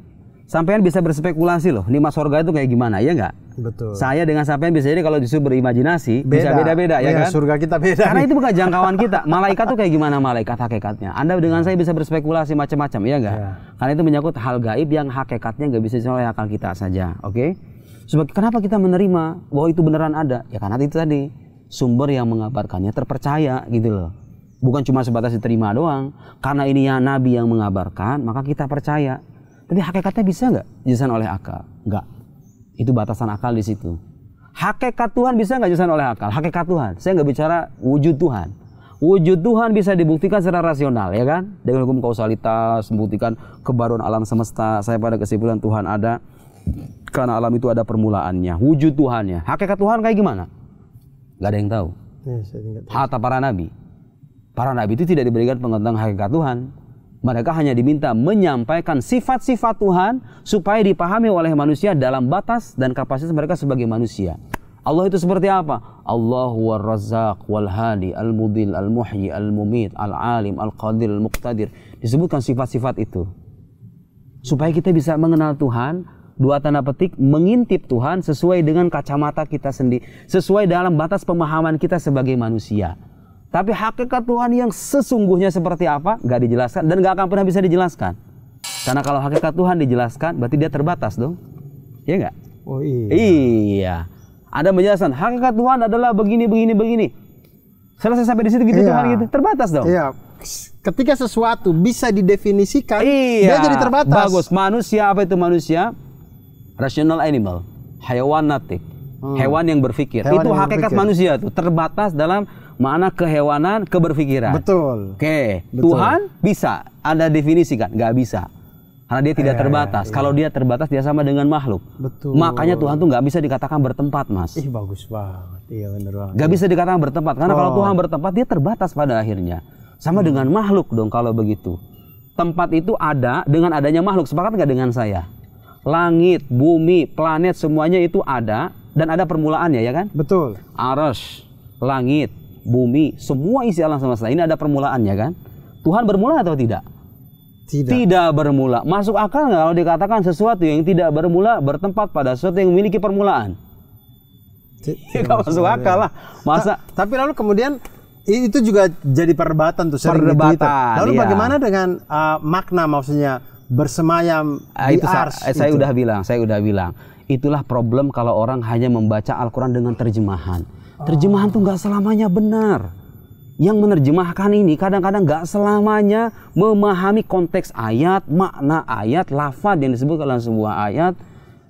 sampean bisa berspekulasi loh, 5 surga itu kayak gimana, ya nggak? Betul. Saya dengan sampean bisa jadi kalau disuruh berimajinasi bisa beda-beda ya kan? Surga kita beda. Karena itu bukan jangkauan kita. Malaikat tuh kayak gimana malaikat hakikatnya? Anda dengan saya bisa berspekulasi macam-macam, ya enggak? Ya. Karena itu menyangkut hal gaib yang hakikatnya nggak bisa oleh akal kita saja, oke? Sebab kenapa kita menerima bahwa itu beneran ada? Ya karena itu tadi sumber yang mengabarkannya terpercaya gitu loh. Bukan cuma sebatas diterima doang. Karena ini ya Nabi yang mengabarkan, maka kita percaya. Tapi hakikatnya bisa nggak dijelaskan oleh akal? Nggak. Itu batasan akal di situ. Hakikat Tuhan bisa nggak dijelaskan oleh akal? Hakikat Tuhan. Saya nggak bicara wujud Tuhan. Wujud Tuhan bisa dibuktikan secara rasional, ya kan? Dengan hukum kausalitas, membuktikan kebaruan alam semesta. Saya pada kesimpulan Tuhan ada karena alam itu ada permulaannya. Wujud Tuhannya. Hakikat Tuhan kayak gimana? Nggak ada yang tahu. Hatta para nabi. Para nabi itu tidak diberikan pengetahuan hakikat Tuhan. Mereka hanya diminta menyampaikan sifat-sifat Tuhan supaya dipahami oleh manusia dalam batas dan kapasitas mereka sebagai manusia. Allah itu seperti apa? Allahu war-Razzaq wal-Hadi al-Mudil al-Muhyi al-Mumit al-Alim al-Qadir al-Muqtadir. Disebutkan sifat-sifat itu. Supaya kita bisa mengenal Tuhan, dua tanda petik, mengintip Tuhan sesuai dengan kacamata kita sendiri, sesuai dalam batas pemahaman kita sebagai manusia. Tapi hakikat Tuhan yang sesungguhnya seperti apa, nggak dijelaskan dan nggak akan pernah bisa dijelaskan. Karena kalau hakikat Tuhan dijelaskan, berarti dia terbatas dong. Iya nggak? Oh iya. Iya. Ada menjelaskan, hakikat Tuhan adalah begini, begini, begini. Selesai sampai di situ gitu, Tuhan gitu. Terbatas dong. Iya. Ketika sesuatu bisa didefinisikan, dia jadi terbatas. Bagus. Manusia, apa itu manusia? Rational animal. Hewan natik. Hewan yang berpikir. Hewan itu yang hakikat berpikir. Manusia tuh. Terbatas dalam makna kehewanan, keberpikiran. Betul. Oke. Tuhan bisa Anda definisikan? Nggak bisa. Karena dia tidak terbatas. Kalau dia terbatas, dia sama dengan makhluk. Betul. Makanya Tuhan tuh nggak bisa dikatakan bertempat, Mas. Ih, bagus banget. Iya, benar banget. Nggak bisa dikatakan bertempat. Karena kalau Tuhan bertempat, dia terbatas pada akhirnya. Sama dengan makhluk dong kalau begitu. Tempat itu ada dengan adanya makhluk. Sepakat nggak dengan saya? Langit, bumi, planet, semuanya itu ada. Dan ada permulaannya, ya kan? Betul. Arasy, langit, bumi, semua isi alam semesta ini ada permulaannya kan? Tuhan bermula atau tidak? Tidak bermula. Masuk akal nggak kalau dikatakan sesuatu yang tidak bermula bertempat pada sesuatu yang memiliki permulaan? Tidak masuk akal lah. Masa? Tapi lalu kemudian itu juga jadi perdebatan tuh. Perdebatan. Lalu bagaimana dengan makna, maksudnya bersemayam di ars? Saya udah bilang. Itulah problem kalau orang hanya membaca Al-Quran dengan terjemahan. Terjemahan tuh nggak selamanya benar. Yang menerjemahkan ini kadang-kadang nggak selamanya memahami konteks ayat, makna ayat, lafaz yang disebut dalam sebuah ayat.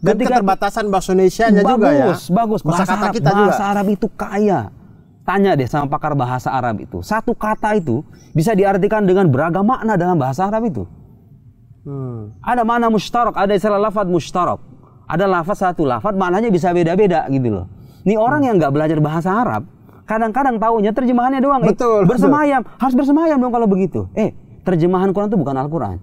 Dan keterbatasan bahasa Indonesianya juga ya. Bagus. Bahasa Arab itu kaya. Tanya deh sama pakar bahasa Arab itu. Satu kata itu bisa diartikan dengan beragam makna dalam bahasa Arab itu. Ada makna mustarak, ada istilah lafaz mustarak. Ada lafaz, satu lafaz maknanya bisa beda-beda gitu loh. Ini orang yang nggak belajar bahasa Arab, kadang-kadang taunya terjemahannya doang. Betul. Bersemayam, harus bersemayam dong kalau begitu. Terjemahan Quran itu bukan Al-Quran.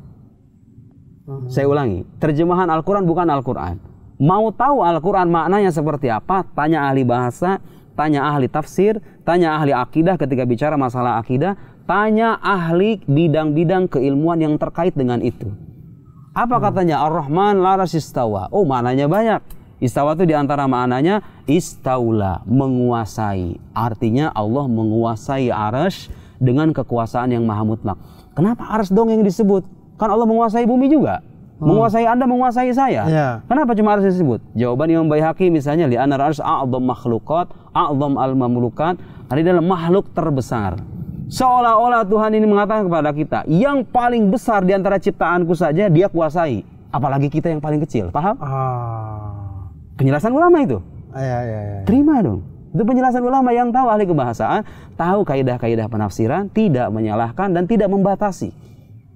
Saya ulangi, terjemahan Al-Quran bukan Al-Quran. Mau tahu Al-Quran maknanya seperti apa? Tanya ahli bahasa, tanya ahli tafsir, tanya ahli akidah ketika bicara masalah akidah, tanya ahli bidang-bidang keilmuan yang terkait dengan itu. Apa katanya? Ar-Rahman laras istawa. Oh, maknanya banyak. Istawa itu diantara maknanya istaula, menguasai. Artinya Allah menguasai arasy dengan kekuasaan yang maha mutlak. Kenapa arasy dong yang disebut? Kan Allah menguasai bumi juga. Menguasai Anda, menguasai saya. Kenapa cuma arasy disebut? Jawaban Imam Baihaqi misalnya, li'anna arasy a'dham makhluqat, a'dham al-mamlukat. Ada dalam makhluk terbesar. Seolah-olah Tuhan ini mengatakan kepada kita, yang paling besar di antara ciptaanku saja dia kuasai. Apalagi kita yang paling kecil, paham? Penjelasan ulama itu. Terima dong. Itu penjelasan ulama yang tahu, ahli kebahasaan, tahu kaidah-kaidah penafsiran, tidak menyalahkan dan tidak membatasi.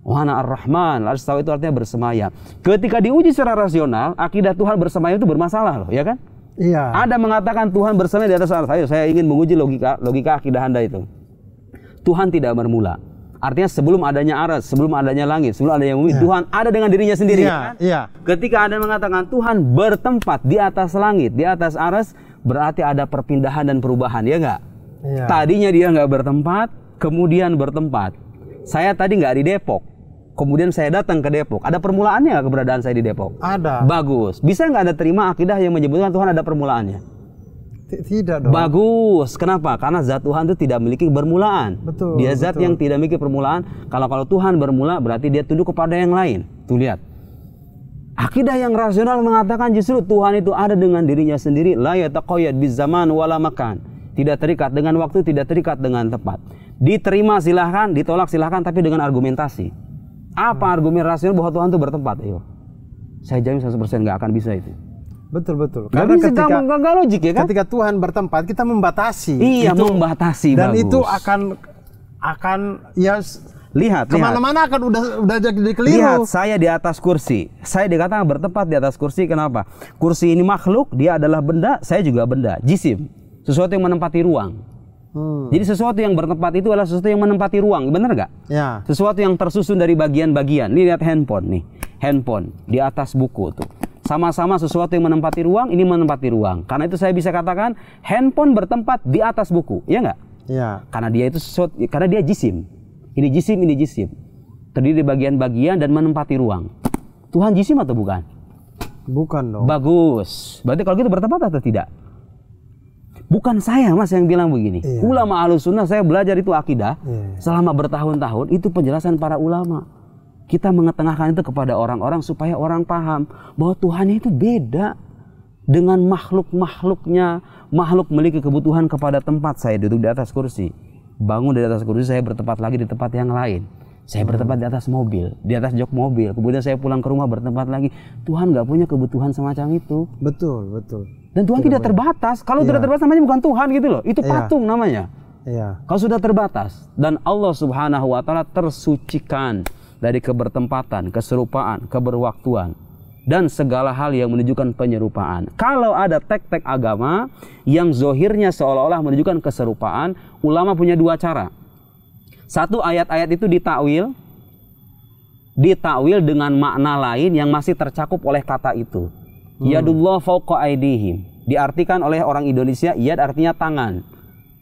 Wahana ar-Rahman, al-Istawa itu artinya bersemayam. Ketika diuji secara rasional, akidah Tuhan bersemayam itu bermasalah loh, ya kan? Iya. Ada mengatakan Tuhan bersemayam di atas arasy. Saya ingin menguji logika akidah Anda itu. Tuhan tidak bermula. Artinya sebelum adanya arasy, sebelum adanya langit, sebelum adanya bumi, Tuhan ada dengan dirinya sendiri. Kan? Ketika Anda mengatakan Tuhan bertempat di atas langit, di atas arasy, berarti ada perpindahan dan perubahan, ya nggak? Tadinya dia nggak bertempat, kemudian bertempat. Saya tadi nggak di Depok, kemudian saya datang ke Depok. Ada permulaannya nggak keberadaan saya di Depok? Ada. Bagus. Bisa nggak Anda terima akidah yang menyebutkan Tuhan ada permulaannya? Tidak dong. Bagus. Kenapa? Karena zat Tuhan itu tidak memiliki permulaan. Betul. Dia zat yang tidak memiliki permulaan. Kalau Tuhan bermula berarti dia tunduk kepada yang lain. Tuh lihat. Akidah yang rasional mengatakan justru Tuhan itu ada dengan dirinya sendiri. La yataqayyad bizaman wala makan. Tidak terikat dengan waktu, tidak terikat dengan tempat. Diterima silahkan, ditolak silahkan, tapi dengan argumentasi. Apa argumen rasional bahwa Tuhan itu bertempat? Ayo. Saya jamin 100% nggak akan bisa itu. Betul. Karena ketika nggak logik ya kan? Ketika Tuhan bertempat, kita membatasi. Iya, membatasi. Dan bagus. itu akan ya lihat. Kemana-mana akan udah jadi keliru. Lihat, saya di atas kursi. Saya dikatakan bertempat di atas kursi. Kenapa? Kursi ini makhluk, dia adalah benda, saya juga benda. Jisim, sesuatu yang menempati ruang. Jadi sesuatu yang bertempat itu adalah sesuatu yang menempati ruang, benar nggak? Ya. Sesuatu yang tersusun dari bagian-bagian. Ini lihat handphone nih, handphone di atas buku tuh. Sama-sama sesuatu yang menempati ruang, ini menempati ruang. Karena itu saya bisa katakan handphone bertempat di atas buku, ya nggak? Ya. Karena dia itu sesuatu, karena dia jisim. Ini jisim, ini jisim. Terdiri dari bagian-bagian dan menempati ruang. Tuhan jisim atau bukan? Bukan dong. Bagus. Berarti kalau gitu bertempat atau tidak? Bukan saya mas yang bilang begini. Iya. Ulama Ahlussunnah, saya belajar itu akidah Iya. selama bertahun-tahun. Itu penjelasan para ulama. Kita mengetengahkan itu kepada orang-orang supaya orang paham bahwa Tuhannya itu beda dengan makhluk-makhluknya. Makhluk memiliki kebutuhan kepada tempat. Saya duduk di atas kursi, bangun dari atas kursi, saya bertempat lagi di tempat yang lain. Saya bertempat di atas mobil, di atas jok mobil. Kemudian saya pulang ke rumah bertempat lagi. Tuhan nggak punya kebutuhan semacam itu. Betul. Dan Tuhan tidak terbatas. Kalau tidak terbatas namanya bukan Tuhan gitu loh. Itu patung namanya. Iya. Kalau sudah terbatas. Dan Allah Subhanahu wa Ta'ala tersucikan dari kebertempatan, keserupaan, keberwaktuan, dan segala hal yang menunjukkan penyerupaan. Kalau ada tek-tek agama yang zohirnya seolah-olah menunjukkan keserupaan, ulama punya dua cara. Satu, ayat-ayat itu ditakwil dengan makna lain yang masih tercakup oleh kata itu. Yadullah fauqa aidihim. Diartikan oleh orang Indonesia, yad artinya tangan.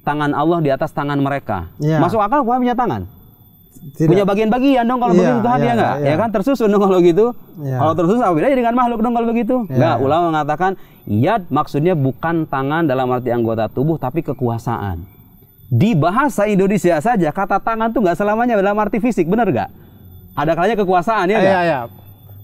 Tangan Allah di atas tangan mereka. Ya. Masuk akal Tuhan punya tangan? Tidak. Punya bagian-bagian dong kalau begitu Tuhan, ya nggak? Ya kan tersusun dong kalau gitu. Ya. Kalau tersusun apa bedanya dengan makhluk dong kalau begitu? Nggak. Ulama mengatakan yad maksudnya bukan tangan dalam arti anggota tubuh, tapi kekuasaan. Di bahasa Indonesia saja kata tangan tuh nggak selamanya dalam arti fisik, benar nggak? Ada kalanya kekuasaan ya nggak? Iya.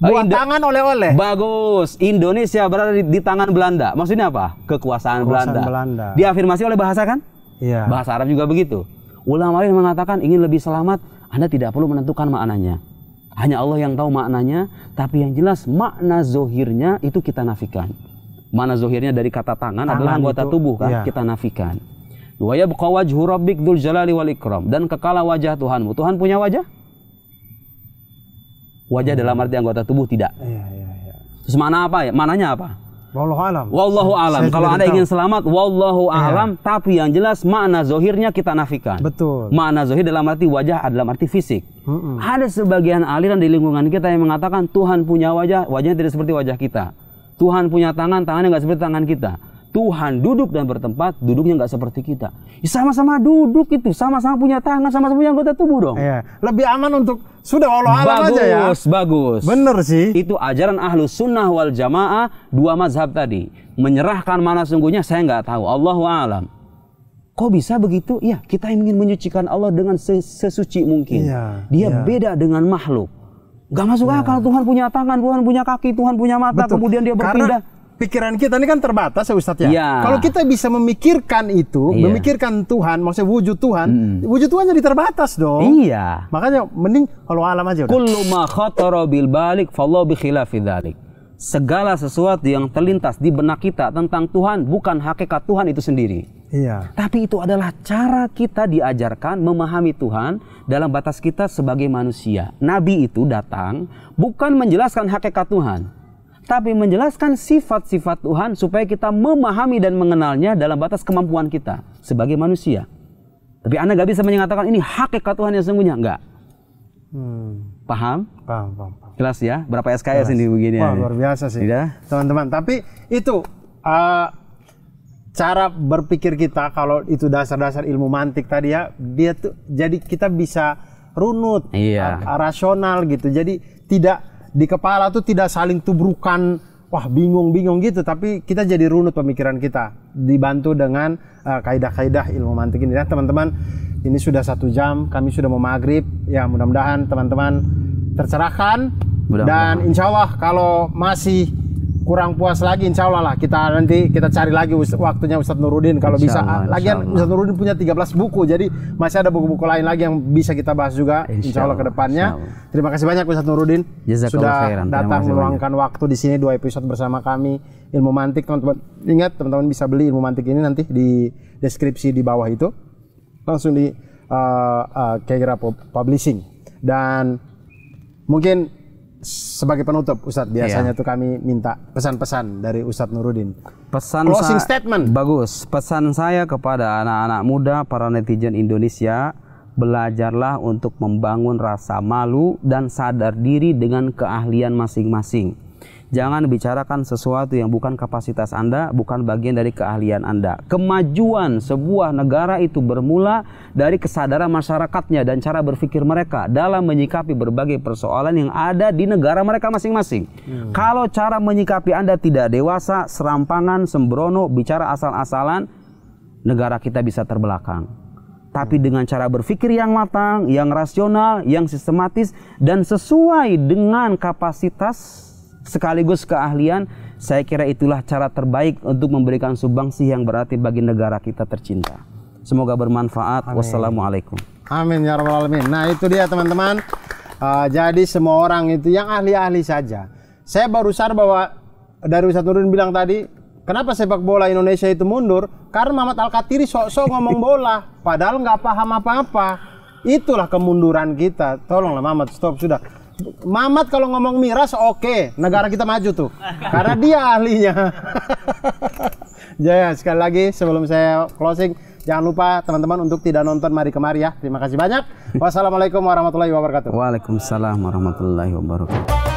Buat tangan oleh-oleh. Bagus. Indonesia berada di tangan Belanda. Maksudnya apa? Kekuasaan Belanda. Diafirmasi oleh bahasa kan? Iya. Bahasa Arab juga begitu. Ulama lain mengatakan ingin lebih selamat, Anda tidak perlu menentukan maknanya. Hanya Allah yang tahu maknanya, tapi yang jelas makna zohirnya itu kita nafikan. Makna zohirnya dari kata tangan adalah anggota tubuh kan? Iya. Kita nafikan. Wa yabqa wajhu rabbik dzul jalali wal ikram, dan kekala wajah Tuhanmu. Tuhan punya wajah? Wajah dalam arti anggota tubuh tidak. Iya. Terus mana apa ya? Mananya apa? Wallahu alam. Wallahu alam. Kalau Anda ingin selamat, wallahu alam, tapi yang jelas makna zohirnya kita nafikan. Betul. Makna zohir dalam arti wajah dalam arti fisik. Ada sebagian aliran di lingkungan kita yang mengatakan Tuhan punya wajah, wajahnya tidak seperti wajah kita. Tuhan punya tangan, tangannya nggak seperti tangan kita. Tuhan duduk dan bertempat, duduknya nggak seperti kita. Sama-sama duduk itu, sama-sama punya tangan, sama-sama punya anggota tubuh dong. Iya. Lebih aman untuk sudah wallahu alam aja ya. Bagus. Bener sih. Itu ajaran Ahlus Sunnah wal Jamaah, dua mazhab tadi. Menyerahkan mana sungguhnya saya nggak tahu. Allahu alam. Kok bisa begitu? Ya, kita ingin menyucikan Allah dengan sesuci mungkin. Dia beda dengan makhluk. Gak masuk akal Tuhan punya tangan, Tuhan punya kaki, Tuhan punya mata, kemudian dia berpindah. Karena pikiran kita ini kan terbatas ya Ustadz ya. Kalau kita bisa memikirkan itu, memikirkan Tuhan, maksudnya wujud Tuhan, wujud Tuhan jadi terbatas dong. Iya. Makanya mending kalau alam aja udah. Kullu ma khatara bil balik fallahu bi khilafi dzalik. Segala sesuatu yang terlintas di benak kita tentang Tuhan bukan hakikat Tuhan itu sendiri. Iya. Tapi itu adalah cara kita diajarkan memahami Tuhan dalam batas kita sebagai manusia. Nabi itu datang bukan menjelaskan hakikat Tuhan, tapi menjelaskan sifat-sifat Tuhan supaya kita memahami dan mengenalnya dalam batas kemampuan kita sebagai manusia. Tapi Anda nggak bisa menyatakan ini hakikat Tuhan yang sesungguhnya, nggak. Paham? Paham. Jelas ya? Berapa SKS ini begini? Wah, luar biasa sih, teman-teman. Tapi itu cara berpikir kita kalau itu dasar-dasar ilmu mantik tadi ya, dia tuh jadi kita bisa runut, Iya. rasional gitu. Jadi tidak di kepala tuh tidak saling tubrukan, wah bingung-bingung gitu, tapi kita jadi runut pemikiran kita, dibantu dengan kaidah-kaidah ilmu mantik ini. Ya teman-teman, ini sudah 1 jam, kami sudah mau maghrib, ya mudah-mudahan teman-teman tercerahkan. Dan insya Allah kalau masih kurang puas lagi, insya Allah lah kita cari lagi waktunya Ustadz Nurudin kalau bisa. Lagian Ustadz Nurudin punya 13 buku, jadi masih ada buku-buku lain lagi yang bisa kita bahas juga insya Allah ke depannya. Terima kasih banyak Ustadz Nurudin sudah datang meluangkan waktu di sini 2 episode bersama kami Ilmu Mantik. Teman-teman ingat, teman-teman bisa beli Ilmu Mantik ini nanti di deskripsi di bawah itu, langsung di Keira Publishing. Dan mungkin sebagai penutup Ustadz, biasanya tuh kami minta pesan-pesan dari Ustadz Nurudin. Closing statement. Bagus. Pesan saya kepada anak-anak muda, para netizen Indonesia, belajarlah untuk membangun rasa malu dan sadar diri dengan keahlian masing-masing. Jangan bicarakan sesuatu yang bukan kapasitas Anda, bukan bagian dari keahlian Anda. Kemajuan sebuah negara itu bermula dari kesadaran masyarakatnya dan cara berpikir mereka dalam menyikapi berbagai persoalan yang ada di negara mereka masing-masing. Kalau cara menyikapi Anda tidak dewasa, serampangan, sembrono, bicara asal-asalan, negara kita bisa terbelakang. Tapi dengan cara berpikir yang matang, yang rasional, yang sistematis, dan sesuai dengan kapasitas sekaligus keahlian, saya kira itulah cara terbaik untuk memberikan sumbangsi yang berarti bagi negara kita tercinta. Semoga bermanfaat. Amin. Wassalamualaikum. Amin ya rabbal alamin. Nah itu dia teman-teman. Jadi semua orang itu yang ahli-ahli saja. Saya baru sadar bahwa dari Ustadz Nurudin bilang tadi, kenapa sepak bola Indonesia itu mundur? Karena Muhammad Al-Katiri sok-sok ngomong bola, padahal nggak paham apa-apa. Itulah kemunduran kita. Tolonglah Muhammad, stop sudah. Mamat kalau ngomong miras oke, negara kita maju tuh, karena dia ahlinya. Ya, sekali lagi sebelum saya closing, jangan lupa teman-teman untuk tidak nonton Mari Kemari ya. Terima kasih banyak. Wassalamualaikum warahmatullahi wabarakatuh. Waalaikumsalam warahmatullahi wabarakatuh.